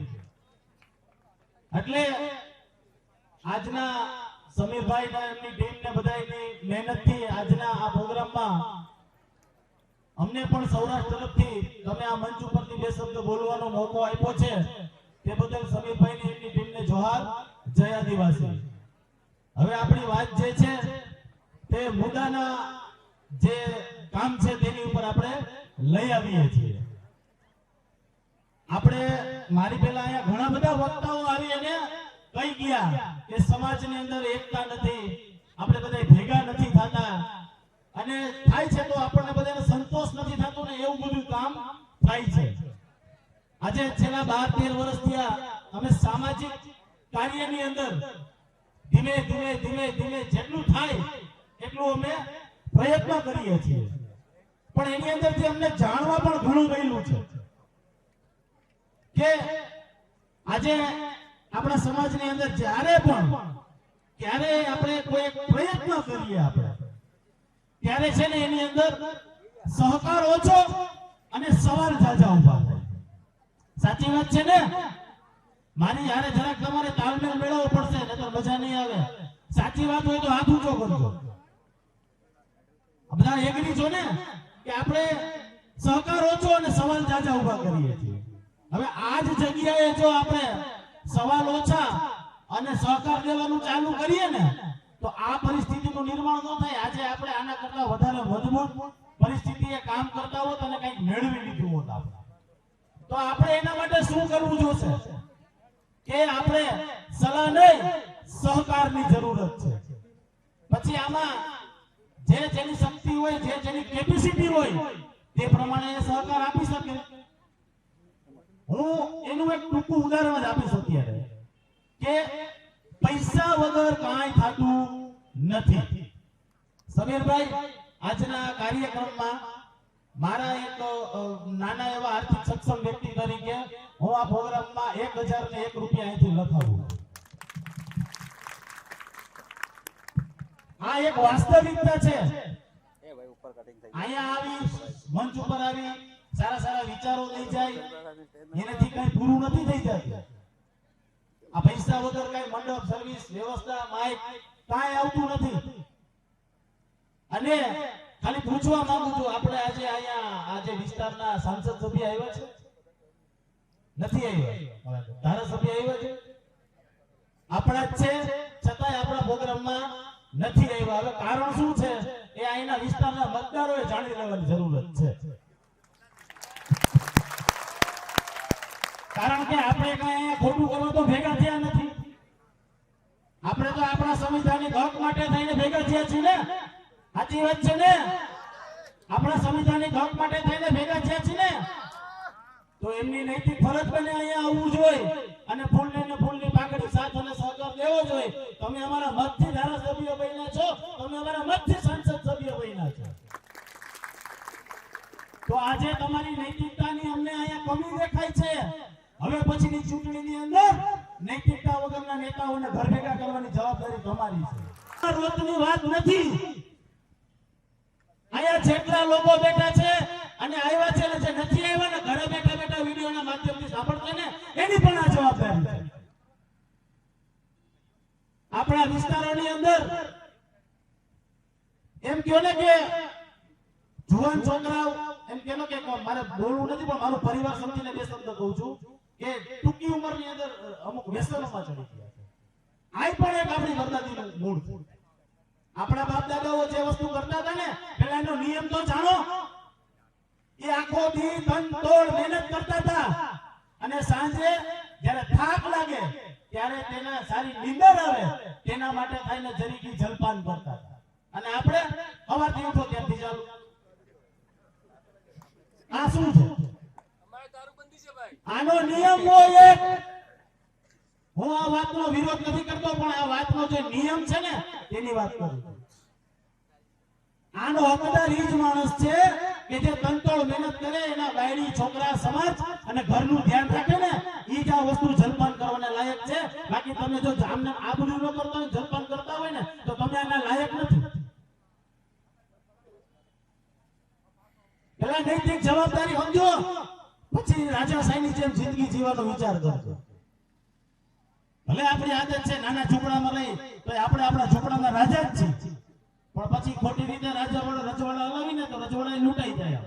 એટલે આજના સમીરભાઈ અને એમની ટીમને બધાની મહેનતથી આજના આ પ્રોગ્રામમાં અમને પણ સૌરાષ્ટ્ર તરફથી તમે આ મંચ ઉપરથી 2 શબ્દ બોલવાનો મોકો આપ્યો છે તે બદલ સમીરભાઈની એમની ટીમને જોહાર, જય આદિવાસી. હવે આપણી વાત જે છે તે મુદ્દાના જે કામ છે તેની ઉપર આપણે લઈ આવીએ છીએ. આપણે મારી પહેલા અહીંયા ઘણા બધા વક્તાઓ આવી અને કહી ગયા કે સમાજની અંદર એકતા નથી, આપણે બધા ભેગા નથી થતા અને થાય છે તો આપણને બધાને સંતોષ નથી થતો ને એવું બધું કામ થાય છે. આજે છેલ્લા 12-13 વર્ષથી અમે સામાજિક કાર્યની અંદર ધીમે ધીમે ધીમે ધીમે જેટલું થાય એટલું અમે પ્રયત્ન કરીએ છીએ, પણ એની અંદરથી અમને જાણવા પણ ઘણું મળ્યું છે કે આજે આપણા સમાજની અંદર જ્યારે પણ ક્યારે આપણે કોઈ એક પ્રયત્ન કરીએ આપણે ત્યારે છે ને એની અંદર સહકાર ઓછો અને સવાલ જાજા ઉભા થાય. સાચી વાત છે ને? મારી યારે જરાક તમારે તાલમેલ મેળવવો પડશે, નહીતર મજા નહીં આવે. સાચી વાત હોય તો હાથ ઊંચો કરજો. બધા એગ્રી છો ને કે આપણે સહકાર ઓછો અને સવાલ જાજા ઉભા કરીએ છીએ. હવે આ જ જગ્યાએ જો આપણે સવાલ ઓછા અને સહકાર દેવાનું ચાલુ કરીએ ને તો આ પરિસ્થિતિનું નિર્માણ ન થાય. આજે આપણે આના કરતા વધારે મજબૂત પરિસ્થિતિએ કામ કરતા હોત અને કંઈક મેળવી લીધું હોત આપણે, તો આપણે એના માટે શું કરવું જોશે કે આપણે સલાહ નહીં, સહકારની જરૂરત છે. પછી આમાં જે જેની શક્તિ હોય, જે જેની કેપેસિટી હોય તે પ્રમાણે એ સહકાર આપી શકે. હું એનું એક ટૂંકું ઉદાહરણ જ આપીશ અત્યારે કે પૈસા વગર કાંઈ થતું નથી. સમીરભાઈ, આજના કાર્યક્રમમાં મારા એક નાના એવા આર્થિક સક્ષમ વ્યક્તિ તરીકે હું આ પ્રોગ્રામમાં 1001 રૂપિયા અહીંથી લખાવું. આ એક વાસ્તવિકતા છે. અહીંયા આવી મંચ ઉપર આવી સારા સારા વિચારો લઈ જાય એનાથી કઈ પૂરું નથી થઈ જતું. આ પૈસા વગર કઈ મંડપ, સર્વિસ, વ્યવસ્થા, માઇક કાંઈ આવતું નથી. અને ખાલી પૂછવા માંગુ છું, આપણે આજે અહીંયા આજે વિસ્તારના સાંસદ સભ્ય આવ્યા છે? નથી આવ્યા. ધારાસભ્ય આવ્યા છે? આપણા જ છે, છતાંય આપણા પ્રોગ્રામમાં નથી આવ્યા. હવે કારણ શું છે એ અહીંના વિસ્તારના મતદારોએ જાણી લેવાની જરૂરત છે. કારણ કે આપણે કઈ અહીંયા ખોટું કરવા તો ભેગા થયા નથી. આપણે તો આપણા સંવિધાનિક હક માટે થઈને ભેગા થયા છીએ ને. સાચી વાત છે ને? આપણા સંવિધાનિક હક માટે થઈને ભેગા થયા છીએ ને, તો એમની નૈતિક ફરજ બને અહીંયા આવવું જોઈએ અને ફૂલની પાકડી સાથ અને સહકાર દેવો જોઈએ. તમે અમારા મતથી ધારાસભ્ય બન્યા છો, તમે અમારા મતથી સંસદ સભ્ય બન્યા છો, તો આજે તમારી નૈતિકતાની અમને અહીંયા કમી દેખાય છે. હવે પછીની ચૂંટણીની અંદર નૈતિકતા વગરના નેતાઓને ઘર ભેગા કરવાની જવાબદારી તમારી છે. રોજની વાત નથી. અહીંયા જેટલા લોકો બેઠા છે અને આવ્યા છે ને જે નથી આવ્યા ને ઘરે બેઠા બેઠા વિડીયોના માધ્યમથી સાંભળશે ને એની પણ આ જવાબદારી છે. આપણા વિસ્તારોની અંદર એમ કહો ને કે જુવાન છોકરાઓ એમ કહો કે મારે બોલવું નથી પણ મારો પરિવાર સમજીને 2 શબ્દ કહું છું કે ટૂંકી ઉંમરની અંદર અમુક વ્યસનોમાં ચડી ગયા છે. આ પણ એક આપણી બરદાદીનું મૂળ છે. આપણા બાપ દાદાઓ જે વસ્તુ કરતા હતા ને પેલા એનો નિયમ તો જાણો. એ આખો દી ધન તોડ મહેનત કરતા હતા અને સાંજે જ્યારે થાક લાગે ત્યારે તેના સારી નીંદર આવે તેના માટે થઈને જરીકી જલપાન કરતા હતા. અને આપણે સવારથી ઉઠો ત્યારથી ચાલુ. આ શું છે? આનો નિયમ હોય એક. હું આ વાતનો વિરોધ નથી કરતો પણ આ વાતનો જે નિયમ છે ને તેની વાત કરું. આનો હકદાર ઈ જ માણસ છે કે જે તનતોડ મહેનત કરે, એના બાયડી છોકરા સમાજ અને ઘરનું ધ્યાન રાખે ને ઈ જ આ વસ્તુ જલપાન કરવાને લાયક છે. બાકી તમે જો જામને આ બધું ન કરતા હોય, જલપાન કરતા હોય ને તો તમે આના લાયક નથી. પેલા નૈતિક જવાબદારી સમજો, પછી રાજાશાહીની જેમ જિંદગી જીવવાનો વિચાર કરજો. ભલે આપણી આદત છે નાના ઝૂંપડામાં રહી તો આપણે આપણા ઝૂંપડાના રાજા જ છીએ, પણ પછી ખોટી રીતે રજવાડા હલાવીને તો રજવાડા લૂંટાઈ જાય.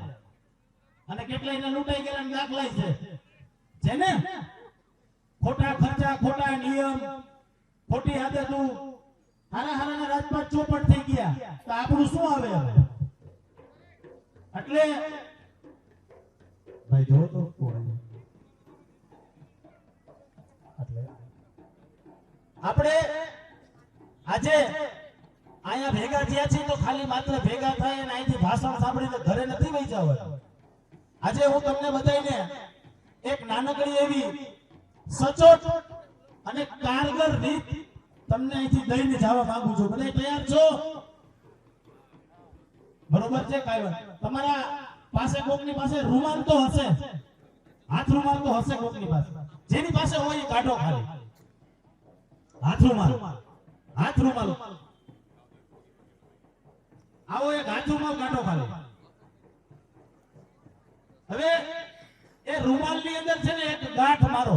અને કેટલાયને લૂંટાઈ ગયા દાખલાય છે ને. ખોટા ખર્ચા, ખોટા નિયમ, ખોટી આદતો, હારા રાજપાટ ચોપટ થઈ ગયા તો આપણું શું આવે હવે? એટલે ભાઈ જો તો આપણે આજે અહીંયા ભેગા થયા છીએ તો ખાલી માત્ર ભેગા થાય અને અહીંથી ભાષણ સાંભળીને ઘરે નથી વહી જવાનું. આજે હું તમને બધાને એક નાનકડી એવી સચોટ અને કારગર રીત તમને અહીંથી દઈને જવા માંગુ છું. બધા તૈયાર છો? બરોબર છે? કાઈ વાત. તમારા પાસે કોકની પાસે રૂમાલ તો હશે, હાથ રૂમાલ તો હશે કોકની પાસે. જેની પાસે હોય એ કાઢો ખાલી. હાથ રૂમાલ આવો એક હાથ રૂમાલ કાઢો ખાલી. હવે એ રૂમાલ ની અંદર છે ને એક ગાંઠ મારો.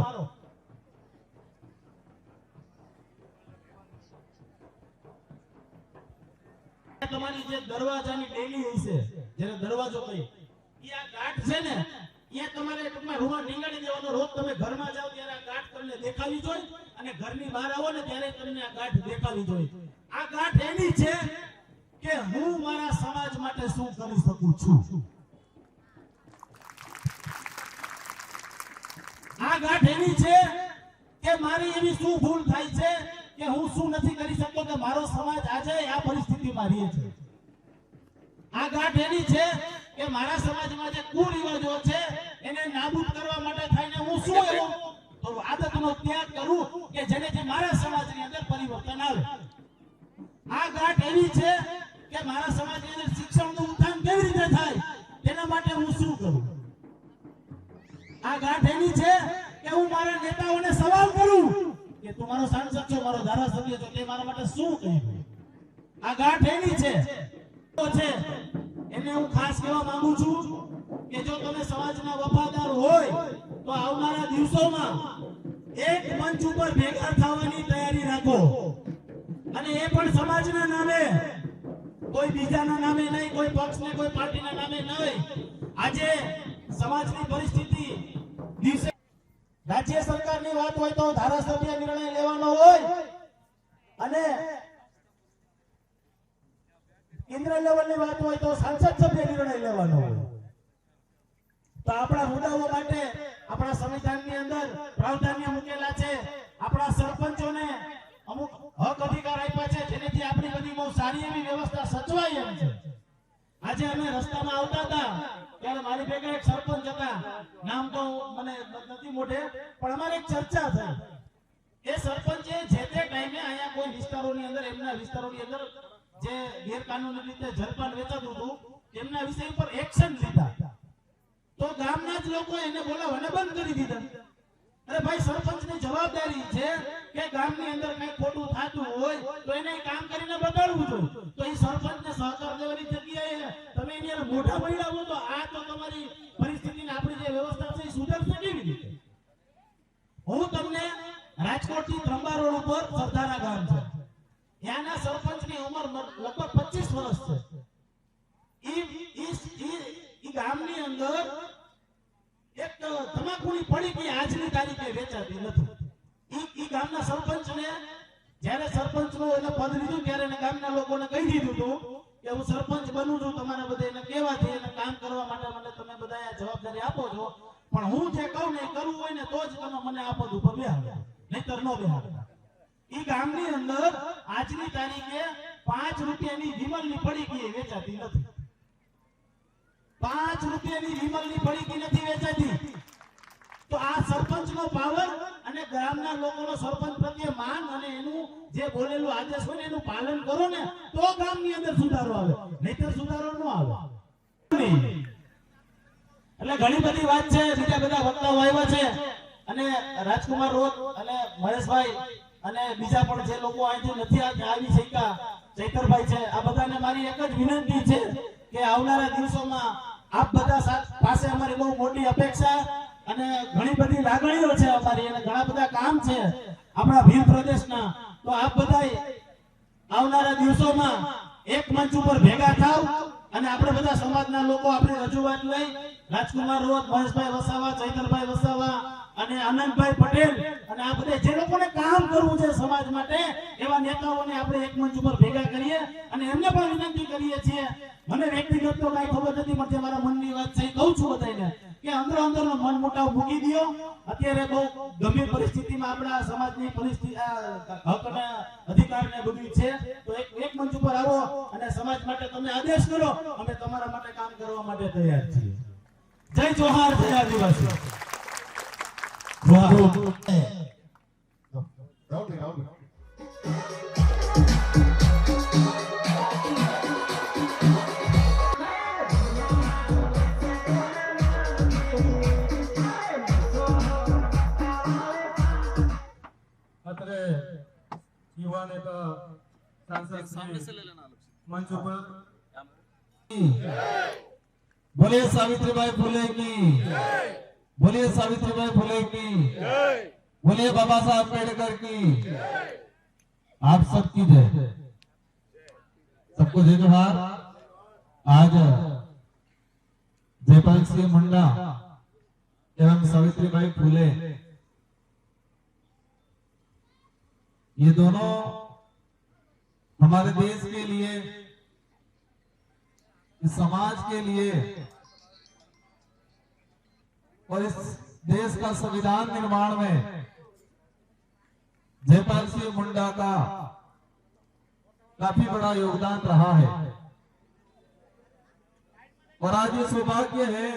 તમારી જે દરવાજાની ડેલી હશે, જેને દરવાજો કહે, એ આ ગાંઠ છે ને એ તમારે ટૂંકમાં રૂમાલ નીંગાડી દેવાનો. રોજ તમે ઘરમાં જાઓ ત્યારે આ ગાંઠ તમને દેખાવી જોઈએ અને ઘરની બહાર આવો ને ત્યારે તમને આ ગાંઠ દેખાવી જોઈએ. આ ગાંઠ એની છે કે હું મારા સમાજ માટે શું કરી શકું છું. આ ગાંઠ એની છે કે મારી એવી શું ભૂલ થાય છે કે હું શું નથી કરી શકતો કે મારો સમાજ આજે આ પરિસ્થિતિમાં રહે છે. આ ગાંઠ એની છે કે મારા સમાજમાં જે કુરિવાજો છે એને નાબૂદ કરવા માટે થઈને હું શું એવો તો આદતનો ત્યાગ કરું કે જેનેથી મારા સમાજની અંદર પરિવર્તન આવે. આ ગાંઠ એવી છે કે મારા સમાજની અંદર શિક્ષણનું ઉત્થાન કેવી રીતે થાય તેના માટે હું શું કરું. આ ગાંઠ એની છે કે હું મારા નેતાઓને સવાલ કરું કે તું મારો સાંસદ છો, મારો ધારાસભ્ય છો, તે મારા માટે શું કર્યું. આ ગાંઠ એની છે એને હું ખાસ કહેવા માંગુ છું કે જો તમે સમાજના વફાદાર હોય તો આવનારા દિવસોમાં એક મંચ ઉપર ભેગા થવાની તૈયારી રાખો. અને એ પણ સમાજના નામે, કોઈ બીજાના નામે નહીં, કોઈ પક્ષને કોઈ પાર્ટીના નામે નહીં. આજે સમાજની પરિસ્થિતિ દિવસે રાજ્ય સરકારની વાત હોય તો ધારાસભ્ય નિર્ણય લેવાનો હોય અને કેન્દ્ર લેવલની વાત હોય તો સંસદ સભ્ય નિર્ણય લેવાનો હોય. તો આપણા મુદ્દાઓ માટે આપણા સંવિધાનની અંદર પ્રાવધાન્ય મૂકેલા છે. આપણા સરપંચોને અમુક હક અધિકાર આપ્યા છે જેનેથી આપણી બધી બહુ સારી એવી વ્યવસ્થા સચવાય એમ છે. આજે અમે રસ્તામાં આવતા હતા ત્યારે મારી ભેગા એક સરપંચ હતા, નામ તો મને નથી મોઢે, પણ અમારી એક ચર્ચા થઈ. એ સરપંચે જે તે ટાઈમે અહીંયા કોઈ વિસ્તારોની અંદર, એમના વિસ્તારોની અંદર જે ગેરકાનૂની રીતે જલપાન વેચાતું હતું તેમના વિષય પર એક્શન લીધા. તો ગામના જ લોકો એને બોલાવવાને બંધ કરી દીધા. અરે ભાઈ, સરપંચની જવાબદારી છે કે ગામની અંદર કઈ ખોટું થતું હોય તો એને કામ કરીને બતાડવું જોઈએ. તો એ સરપંચને સહકાર દેવાની જગ્યાએ તમે એની અંદર મોઢા બળાવો તો આ તો તમારી પરિસ્થિતિને આપણી જે વ્યવસ્થા છે એ સુધરશે કેવી રીતે? હું તમને રાજકોટથી ત્રંબા રોડ ઉપર સરદારા ગામ છે, ત્યાંના સરપંચની ઉંમર લગભગ 25 વર્ષ છે. ઈ ગામની અંદર એક તમાકુની પડીકી આજની તારીખે વેચાતી નથી. ઈ ગામના સરપંચને જ્યારે સરપંચનું એને પદ લીધું ત્યારે એને ગામના લોકોને કહી દીધું હતું કે હું સરપંચ બનું છું, તમારા બધા એને કહેવાથી એને કામ કરવા માટે મને તમે બધા આ જવાબદારી આપો છો, પણ હું જે કહું ને એ કરવું હોય ને તો જ તમે મને આ પદ ઉપર બેહાડો, નહીતર ન બેહાડો. ઈ ગામની અંદર આજની તારીખે 5 રૂપિયાની વિમલની પડીકી વેચાતી નથી. 5 રૂપિયાની વિમલની પડીકી નથી વેચાતી. તો આ સરપંચનો પાવર અને ગામના લોકોનો સરપંચ પ્રત્યે માન અને એનું જે બોલેલું આદેશ હોય ને એનું પાલન કરો ને તો ગામની અંદર સુધારો આવે, નહીતર સુધારો ન આવે. એટલે ઘણી બધી વાત છે, બીજા બધા વક્તાઓ આવ્યા છે અને રાજકુમાર રોત અને મહેશભાઈ અને બીજા પણ જે લોકો અહીંથી નથી આવી શક્યા, ચૈતરભાઈ છે, આ બધાને મારી એક જ વિનંતી છે કે આવનારા દિવસોમાં આપ બધા પાસે અમારી બહુ મોટી અપેક્ષા અને ઘણી બધી લાગણીઓ છે અમારી, અને ઘણા બધા કામ છે આપણા ભીલ પ્રદેશના. તો આપ બધા આવનારા દિવસોમાં એક મંચ ઉપર ભેગા થાવ અને આપણે બધા સમાજના લોકો આપણી રજૂઆત લઈ રાજકુમાર રોત, મહેશભાઈ વસાવા, ચૈતરભાઈ વસાવા અને આનંદભાઈ પટેલ અને આ બધા જે લોકોને કામ કરવું છે સમાજ માટે એવા નેતાઓને આપણે એક મંચ ઉપર ભેગા કરીએ અને એમને પણ વિનંતી કરીએ છીએ. મને વ્યક્તિગત તો કઈ ખબર નથી, પણ જે મારા મનની વાત છે એ કહું છું બધાને કે અંદરો અંદરનો મન મોટાવ મૂકી દો. અત્યારે બહુ ગંભીર પરિસ્થિતિમાં આપણા સમાજની પરિસ્થિતિ હક અને અધિકાર ને બધું છે, તો એક મંચ ઉપર આવો અને સમાજ માટે તમે આદેશ કરો, અમે તમારા માટે કામ કરવા માટે તૈયાર છીએ. જય જોહાર, જય આદિવાસી. અત્રે યુવા નેતા सांसद मंच पर बोलिए सावित्रीबाई फुले की, बोलिए सावित्रीबाई फुले की, बोलिए बाबा साहब अम्बेडकर की, आप सबकी जय, सबको जय जोहार. आज जयपाल सिंह मुंडा एवं सावित्रीबाई फुले ये दोनों हमारे देश के लिए, इस समाज के लिए और इस देश का संविधान निर्माण में जयपाल सिंह मुंडा का काफी बड़ा योगदान रहा है. और आज ये सौभाग्य है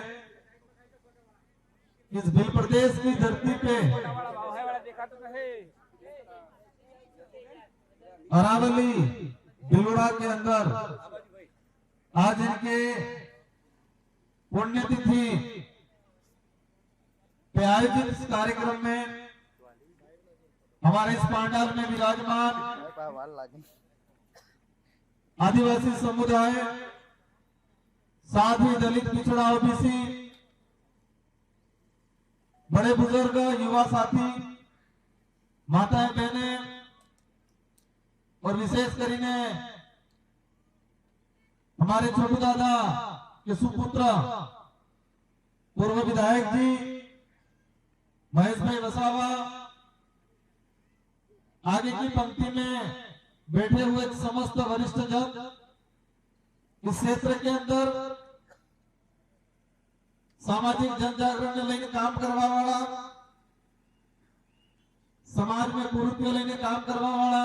इस भील प्रदेश की धरती पे अरावली भिलोड़ा के अंदर आज इनके पुण्यतिथि पे आयोजित इस कार्यक्रम में हमारे इस पांडाल में विराजमान आदिवासी समुदाय, साथ ही दलित, पिछड़ा, ओबीसी, बड़े बुजुर्ग, युवा साथी, माताएं, बहनें और विशेष करीने हमारे छोटू दादा के सुपुत्र पूर्व विधायक जी महेश भाई वसावा, आगे की पंक्ति में बैठे हुए समस्त वरिष्ठ जन, इस क्षेत्र के अंदर सामाजिक जन जागरण लेने काम करवा वाला, समाज में कुरीति लेने काम करवा वाला,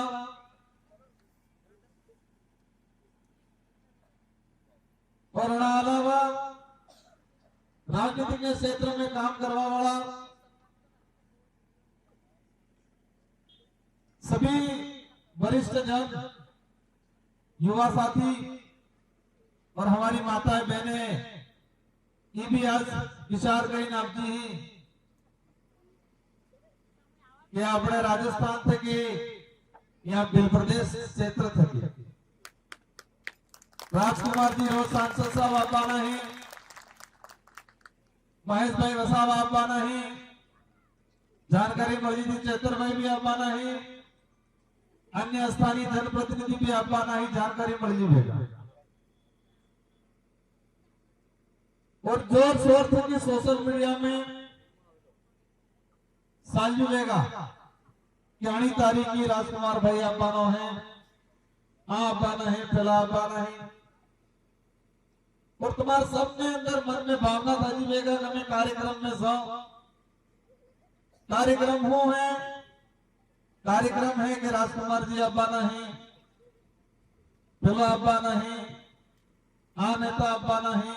और अलावा राजनीति के क्षेत्र में काम करवा वाला सभी वरिष्ठ जन, युवा साथी और हमारी माताएं, बहनें, ये भी आज विचार करी नामती कि अपने राजस्थान थे कि यहाँ भील प्रदेश क्षेत्र थे राजकुमार जी रोज सांसद साहब आपा नहीं, महेश भाई वसावा आपा नहीं, जानकारी मौजूद थी चैतर भाई भी आपा नहीं, अन्य स्थानीय जनप्रतिनिधि भी आपा नहीं, जानकारी मौजूद है. और जोर शोर से कि सोशल मीडिया में साल जुड़ेगा कि आनी तारीख की राजकुमार भाई आपनो है आपना है पहला आपना है और तुम्हारे सबने अंदर मन में भावना था जी बेगा हमें कार्यक्रम में सो कार्यक्रम हो है कार्यक्रम है कि राजकुमार जी आपना है पहला आपना है नेता आपना है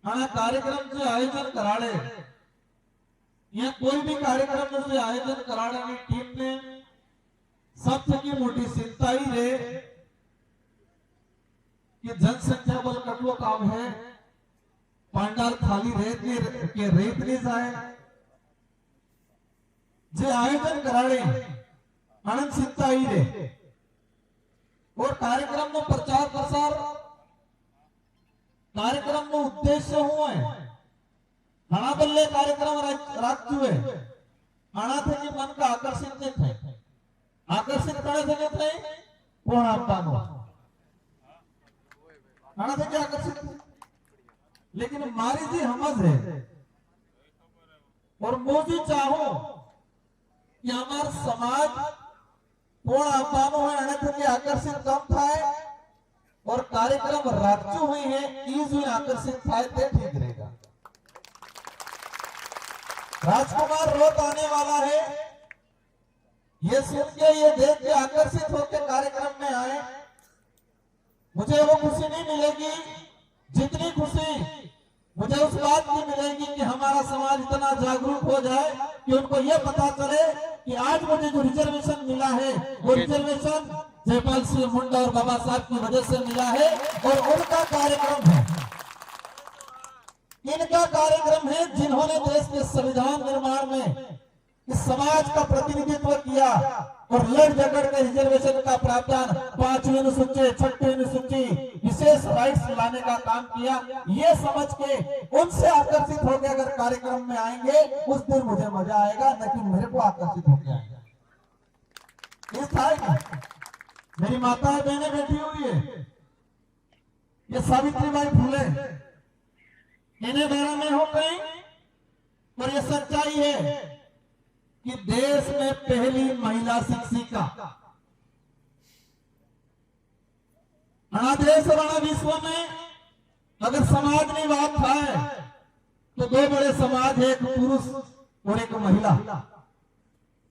आना कार्यक्रम से आयोजन कराड़े या कोई भी कार्यक्रम से आयोजन कराने की टीम ने सबसे मोटी चिंता ही रहे कि जनसंख्या बल कटलो काम है पांडाल खाली रेत के रेत नहीं जाए जे आयोजन कराड़े आनंद चिंता ही रहे और कार्यक्रम में प्रचार प्रसार कार्यक्रम નો ઉદ્દેશ્ય શું હોય ઘણા બલ્લે કાર્યક્રમ રાખતું હોય આનાથી મન કા આકર્ષિત ન થાય આકર્ષિત કરે છે કે થાય કોણ આપવાનો આનાથી કે આકર્ષિત लेकिन हमारी जी समझ है और मोदी चाहो कि हमारा समाज कोण आपવાનો હોય આનાથી આકર્ષિત કમ થાય और कार्यक्रम राज्य हुए हैं इस आकर्षित થાય તે ठीक रहेगा। राजकुमार रोज आने वाला है ये सुन के ये देख के आकर्षित होकर कार्यक्रम में आए मुझे वो खुशी नहीं मिलेगी जितनी खुशी मुझे उस बात की मिलेगी कि हमारा समाज इतना जागरूक हो जाए कि उनको ये पता चले कि आज मुझे जो रिजर्वेशन मिला है वो रिजर्वेशन जयपाल सिंह मुंडा और बाबा साहब की वजह से मिला है और उनका कार्यक्रम है इनका कार्यक्रम है जिन्होंने देश के संविधान निर्माण में इस समाज का प्रतिनिधित्व किया और लड़ झगड़ के रिजर्वेशन का प्रावधान 5वीं अनुसूची 6वीं अनुसूची विशेष राइट्स लाने का काम किया ये समझ के उनसे आकर्षित होकर अगर कार्यक्रम में आएंगे उस दिन मुझे मजा आएगा न कि मेरे को आकर्षित होकर आएगा इस था मेरी माता बहने बैठी हुई है ये सावित्रीबाई फुले इन्हें बारे में हो गई और ये सच्चाई है कि देश में पहली महिला शिक्षिका देश और विश्व में अगर समाज की बात है तो दो बड़े समाज है एक पुरुष और एक महिला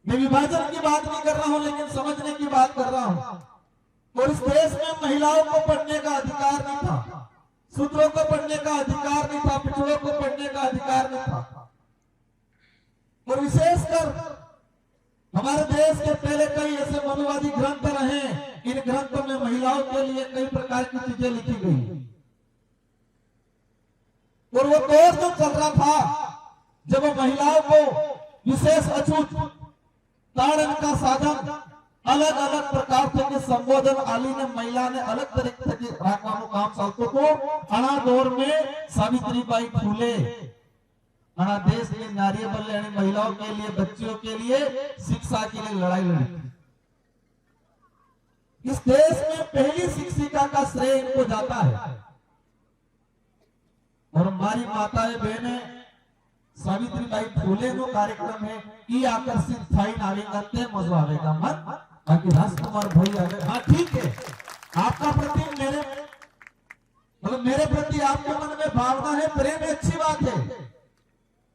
मैं विभाजन की बात नहीं कर रहा हूं लेकिन समझने की बात कर रहा हूं और इस देश में महिलाओं को पढ़ने का अधिकार नहीं था शूद्रों को पढ़ने का अधिकार नहीं था पिछड़ों को पढ़ने का अधिकार नहीं था और विशेषकर हमारे देश के पहले कई ऐसे मनुवादी ग्रंथ रहे इन ग्रंथों में महिलाओं के लिए कई प्रकार की चीजें लिखी गई और वो दौर जो चल रहा था जब वो महिलाओं को विशेष अछूत ताड़न का साधन अलग अलग प्रकार से संबोधन आली ने महिला ने अलग तरीके से राखવાનું કામ ચાલતું હતું આ દોર में सावित्रीबाई फुले देश की नारी बल्ले महिलाओं के लिए बच्चियों के लिए शिक्षा के लिए लड़ाई लड़ी इस देश में पहली शिक्षिका का श्रेय इनको जाता है और हमारी माताएं बहनें सावित्रीबाई फुले नो कार्यक्रम है ई आकर्षित थाई नारी करते मजा आएगा मत बाकी राजकुमार भाई आ गए हाँ ठीक है आपका प्रति मेरे प्रति आपके मन में भावना है प्रेम अच्छी बात है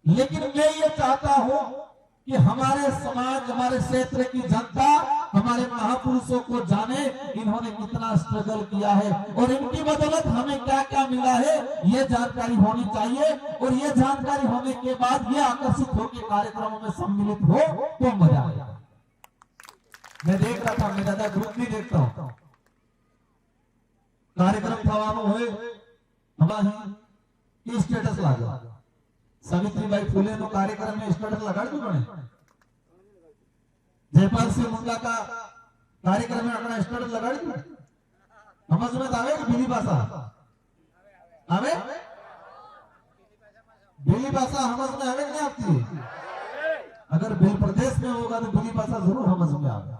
लेकिन मैं ये चाहता हूं कि हमारे समाज हमारे क्षेत्र की जनता हमारे महापुरुषों को जाने इन्होंने कितना स्ट्रगल किया है और इनकी बदौलत हमें क्या क्या मिला है ये जानकारी होनी चाहिए और ये जानकारी होने के बाद ये आकर्षित होकर कार्यक्रमों में सम्मिलित हो तो मजा आएगा मैं देख रहा था मैं दादा ग्रुप भी देखता हूं कार्यक्रम થવાનો હોય હમણાં સ્ટેટસ લાગ્યો सावित्रीबाई फुले नो कार्यक्रम में स्टेटस लगाड़ू पड़े जयपाल सिंह मुंडा का कार्यक्रम में अपना स्टेटस लगाड़ी समझ में आवे कि बिली भाषा आवे बिली भाषा समझ में आवे नहीं आपकी अगर बिल प्रदेश में होगा तो बिली भाषा जरूर समझ में आवे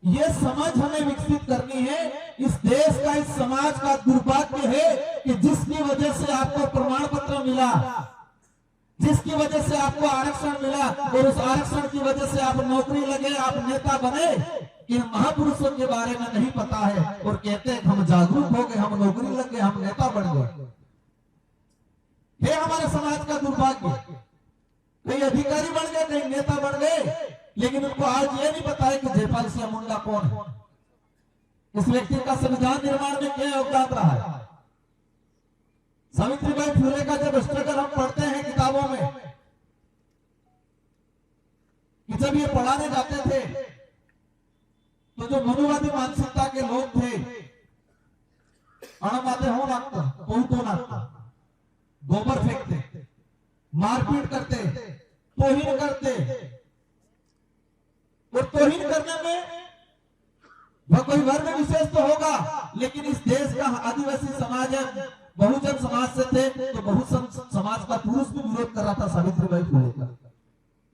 ये समझ हमें विकसित करनी है इस देश का इस समाज का दुर्भाग्य है कि जिसकी वजह से आपको प्रमाण पत्र मिला जिसकी वजह से आपको आरक्षण मिला और उस आरक्षण की वजह से आप नौकरी लगे, आप नेता बने, इन महापुरुषों के बारे में नहीं पता है और कहते हैं हम जागरूक हो गए, हम नौकरी लग गए, हम नेता बन गए। ये हमारे समाज का दुर्भाग्य। कई अधिकारी बन गए, कई नेता बन गए, लेकिन उनको आज ये नहीं पता है कि जयपाल सिंह मुंडा कौन है, इस व्यक्ति का संविधान निर्माण में क्या योगदान रहा है। सावित्रीबाई फुले का जब स्ट्रगल हम पढ़ते हैं किताबों में, कि जब ये पढ़ाने जाते थे तो जो मनुवादी मानसिकता के लोग थे, अणमाते हो नाकता, बहुत हो नाकता, गोबर फेंकते, मारपीट करते, तोहिन करते, और तोहिन करने में वह कोई वर्ग विशेष तो होगा, लेकिन इस देश का आदिवासी समाज है, बहुजन समाज से थे, तो बहुजन समाज का पुरुष भी विरोध कर रहा था सावित्रीबाई फुले का।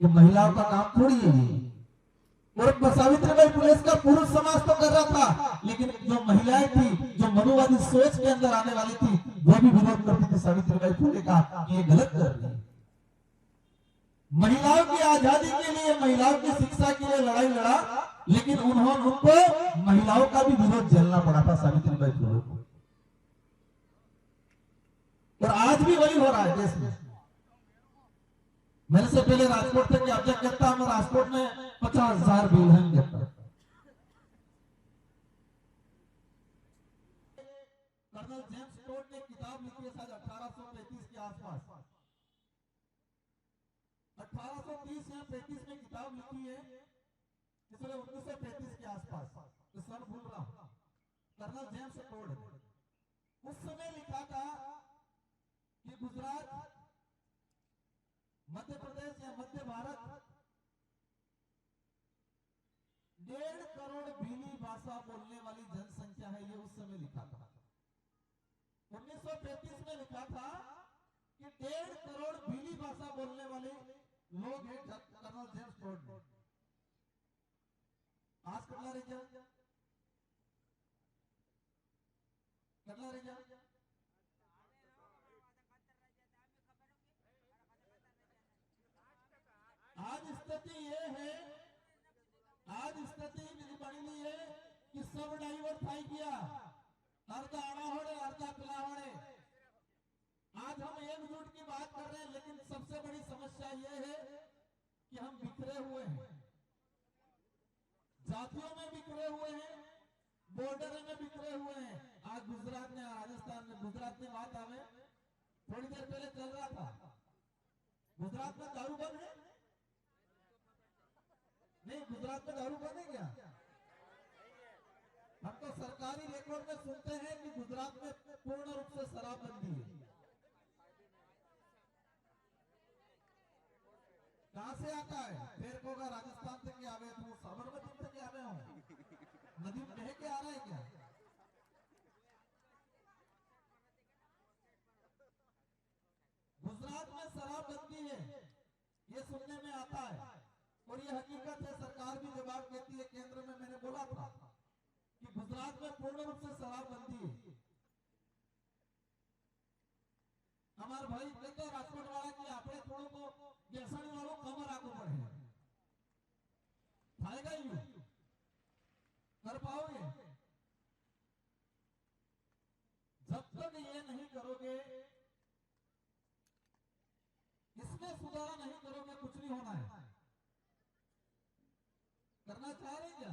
ये महिलाओं का काम थोड़ी है ये। और सावित्रीबाई फुले का पुरुष समाज तो कर रहा था, लेकिन जो महिलाएं थी, जो मनुवादी सोच के अंदर आने वाली थी, वो भी विरोध करती थी सावित्रीबाई फुले का कि ये गलत कर रही है। महिलाओं की आजादी के लिए, महिलाओं की शिक्षा के लिए लड़ाई लड़ा, लेकिन उन्होंने उनको महिलाओं का भी विरोध झेलना पड़ा था सावित्रीबाई फुले को। और आज भी वही हो रहा है देश में। मेरे से पहले राजकोट थे कि अब जब कहता हम राजकोट में 50,000 बिल है कहता। कर्नल जेम्स टोड ने किताब लिखी है शायद 1835 के आसपास, 1830 या 35 में किताब लिखी है, इसलिए 1935 के आसपास, तो सन भूल रहा हूं। कर्नल जेम्स टोड उस समय लिखा था कि गुजरात, मध्य प्रदेश या मध्य भारत 1.5 करोड़ भीली भाषा बोलने वाली जनसंख्या है, ये उस समय लिखा था। 1935 में लिखा था कि 1.5 करोड़ भीली भाषा बोलने वाले लोग हैं कर्नल जेम्स टोड ने। आज करना रह जा आज स्थिति ये है, आज स्थिति बनी है कि सब डाइवर्ट थाई गया, अर्धा आना होड़े, अर्धा पिला होड़े। आज हम एकजुट की बात कर रहे हैं, लेकिन सबसे बड़ी समस्या ये है कि हम बिखरे हुए हैं, जातियों में बिखरे हुए हैं, बॉर्डर में बिखरे हुए हैं। आज गुजरात में, राजस्थान में, गुजरात में बात आवे, थोड़ी देर पहले चल रहा था, गुजरात में दारू बंद है नहीं, गुजरात में दारू बंद है क्या? हम तो सरकारी रिकॉर्ड में सुनते हैं कि गुजरात में पूर्ण रूप से शराबबंदी है। कहां से आता है? फिर होगा राजस्थान से क्या आवे, तो साबरमती से क्या आवे हो, नदी में बह के आ रहा है क्या? गुजरात में शराबबंदी है, ये सुनने में आता है, और ये हकीकत है। सरकार भी जवाब देती है, केंद्र में मैंने बोला था कि गुजरात में पूर्ण रूप से शराबबंदी है। हमारे भाई कहते हैं राजकोट वाला कि आपने थोड़ो को व्यसनी वालों कमर आगू बढ़े थाएगा ही कर पाओगे। जब तक ये नहीं करोगे, इसमें सुधार नहीं करोगे, कुछ नहीं होना है। करना चाह रहे क्या?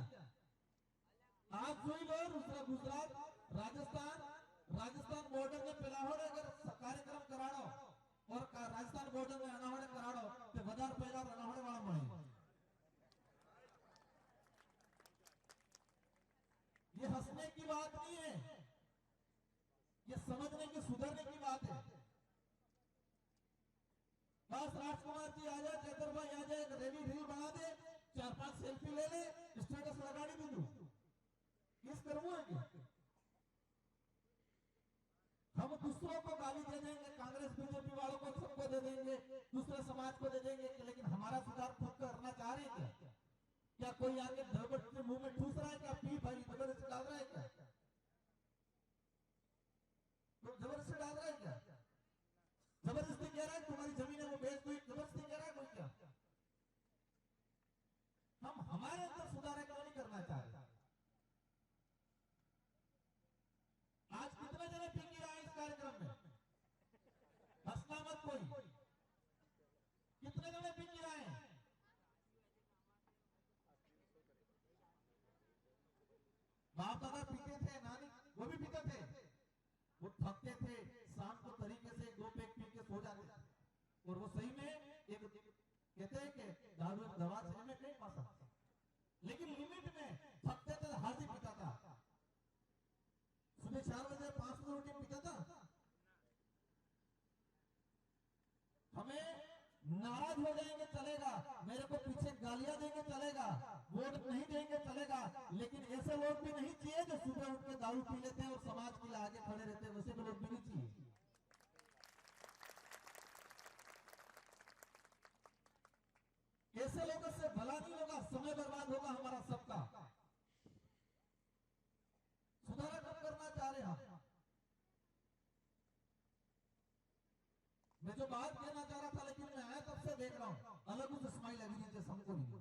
आप जोई लो, गुजरात, राजस्थान बॉर्डर में पिलाहोड़े अगर कार्यक्रम कराड़ो और राजस्थान बॉर्डर में अनाहोड़े कराड़ो तो वधार पैदा अनाहोड़े वाला मळे। ये हंसने की बात नहीं है, ये समझने की, सुधरने की बात है। बस राजकुमार जी आ जाए, चेतर भाई आ जाए, एक रील बना दे, 4-5 सेल्फी ले ले, स्टेटस लगा दी दू, किस करवो है क्या? हम दूसरों को गाली दे देंगे, कांग्रेस बीजेपी वालों को सबको दे देंगे, दूसरे समाज को दे देंगे, लेकिन हमारा सुधार खुद करना चाह रहे हैं क्या? क्या कोई आगे धरबट मुंह में ठूस रहा है क्या? पी भाई जबरदस्ती डाल रहा है क्या? तो जबरदस्ती डाल रहा है क्या? जबरदस्ती कह रहा है तुम्हारी जमीन है वो बेच दो, थकते थे, शाम को तरीके से 2 पैक पी के सो जाते थे, और वो सही में एक कहते हैं कि दारू एक दवा से हमें नहीं पा सकता, लेकिन लिमिट में थकते थे, हाजी पीता था, सुबह 4 बजे 5 बजे रोटी पीता था। हमें नाराज हो जाएंगे चलेगा, मेरे को पीछे गालियां देंगे चलेगा, वोट नहीं देंगे चलेगा, लेकिन ऐसे लोग भी नहीं चाहिए जो सुबह उठ के दारू पी लेते हैं और समाज के लिए आगे खड़े रहते हैं, वैसे भी लोग भी नहीं चाहिए। ऐसे लोगों से भला नहीं होगा, समय बर्बाद होगा हमारा सबका। सुधार कब करना चाह रहे हैं? मैं जो बात कहना चाह रहा था, लेकिन मैं आया तब से देख रहा हूं अलग कुछ स्माइल लगी नीचे सबको नहीं।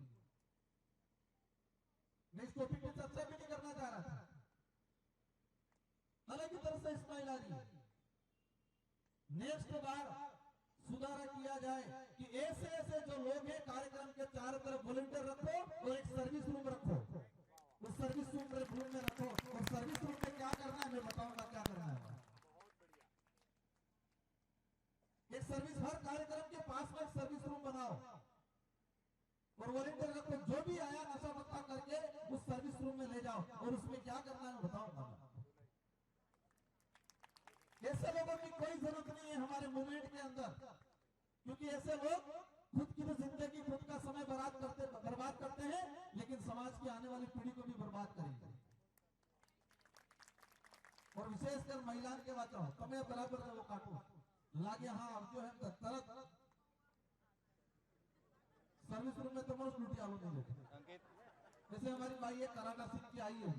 मैं इस टॉपिक पे चर्चा भी नहीं करना चाह रहा था, अलग ही तरह से स्माइल आ रही है। नेक्स्ट बार सुधार किया जाए कि ऐसे ऐसे जो लोग हैं कार्यक्रम के चारों तरफ वॉलंटियर रखो और एक सर्विस रूम रखो, उस सर्विस रूम में रखो, और सर्विस रूम में क्या करना है मैं बताऊंगा क्या करना है। एक सर्विस, हर कार्यक्रम के पास में सर्विस रूम बनाओ और वॉलंटियर रखो, जो भी आया नशा पत्ता करके उस सर्विस रूम में ले जाओ, और उसमें क्या करना है मैं बताऊंगा। ऐसे लोगों की कोई जरूरत नहीं है हमारे मूवमेंट के अंदर, क्योंकि ऐसे लोग खुद की तो जिंदगी, खुद का समय बर्बाद करते हैं, लेकिन समाज की आने वाली पीढ़ी को भी बर्बाद करेंगे। और विशेषकर महिलाओं के बचाओ, तुम्हें बराबर वो काटो लागे, हाँ अब जो है तरत सर्विस रूम में तो मोस्ट लुटी आलू नहीं लेते। जैसे हमारी भाई ये कराटा सीख के आई है।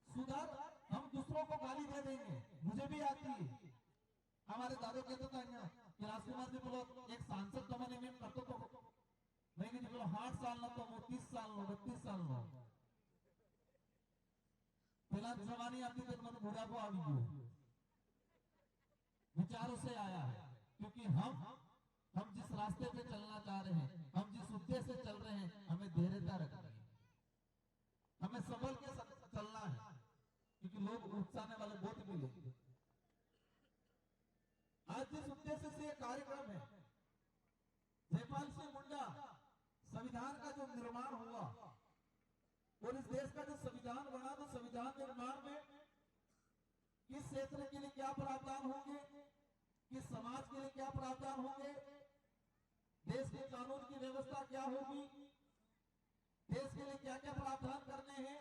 सुधार, हम दूसरों को गाली दे देंगे, मुझे भी आती है। हमारे दादो कहते था कि राजकुमार जी बोलो एक सांसद तो मैंने में करते तो नहीं जी बोलो 8 साल ना तो 30 साल नो 32 साल नो पहला जमानी आती तो मैंने बुढ़ा को आ गई विचारों से आया है, क्योंकि हम जिस रास्ते पे चलना चाह रहे हैं, हम जिस उद्देश्य से चल रहे हैं, हमें धैर्यता रखनी है, हमें संभल के चलना है, क्योंकि लोग उकसाने वाले बहुत मिलेंगे। आज जिस उद्देश्य से ये कार्यक्रम है, जयपाल सिंह मुंडा संविधान का जो निर्माण हुआ और इस देश का जो संविधान बना, तो संविधान निर्माण में किस क्षेत्र के लिए क्या प्रावधान होंगे, किस समाज के लिए क्या प्रावधान होंगे, देश के कानून की व्यवस्था क्या होगी, देश के लिए क्या क्या प्रावधान करने हैं,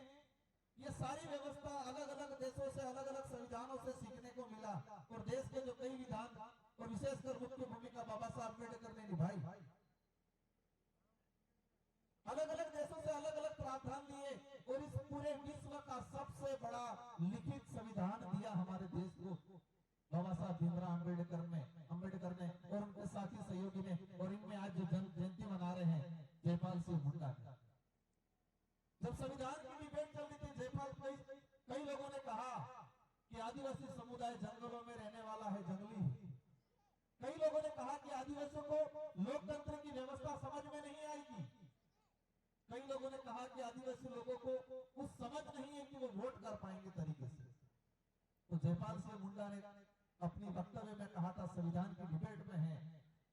ये सारी व्यवस्था अलग अलग देशों से, अलग अलग संविधानों से सीखने को मिला। और देश के जो कई विधान और विशेषकर मुख्य भूमिका बाबा साहब अम्बेडकर ने निभाई। अलग अलग देशों से अलग अलग प्रावधान लिए और इस पूरे विश्व का सबसे बड़ा लिखित संविधान दिया हमारे देश को बाबा साहब भीमराव अम्बेडकर ने और उनके साथी सहयोगी ने। और इनमें आज जो जयंती मना रहे हैं जयपाल सिंह मुंडा की। जब संविधान की डिबेट चल रही थी, जयपाल कई लोगों ने कहा कि आदिवासी समुदाय जंगलों में रहने वाला है, जंगली है। कई लोगों ने कहा कि आदिवासियों को लोकतंत्र की व्यवस्था समझ में नहीं आएगी। कई लोगों ने कहा कि आदिवासी लोगों को कुछ समझ नहीं है कि वो वोट कर पाएंगे तरीके से। तो जयपाल सिंह मुंडा ने अपनी वक्तव्य में कहा था, संविधान की डिबेट में है,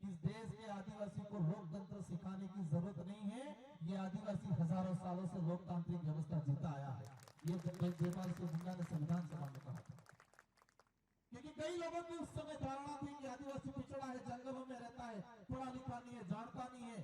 इस देश के आदिवासी को लोकतंत्र सिखाने की जरूरत नहीं है, ये आदिवासी हजारों सालों से लोकतांत्रिक व्यवस्था जीता आया है। ये जयपाल सिंह मुंडा ने संविधान सभा में कहा था। क्योंकि कई लोगों की उस समय धारणा थी कि आदिवासी पिछड़ा है, जंगलों में रहता है, पढ़ा लिखा नहीं है, जानता नहीं है,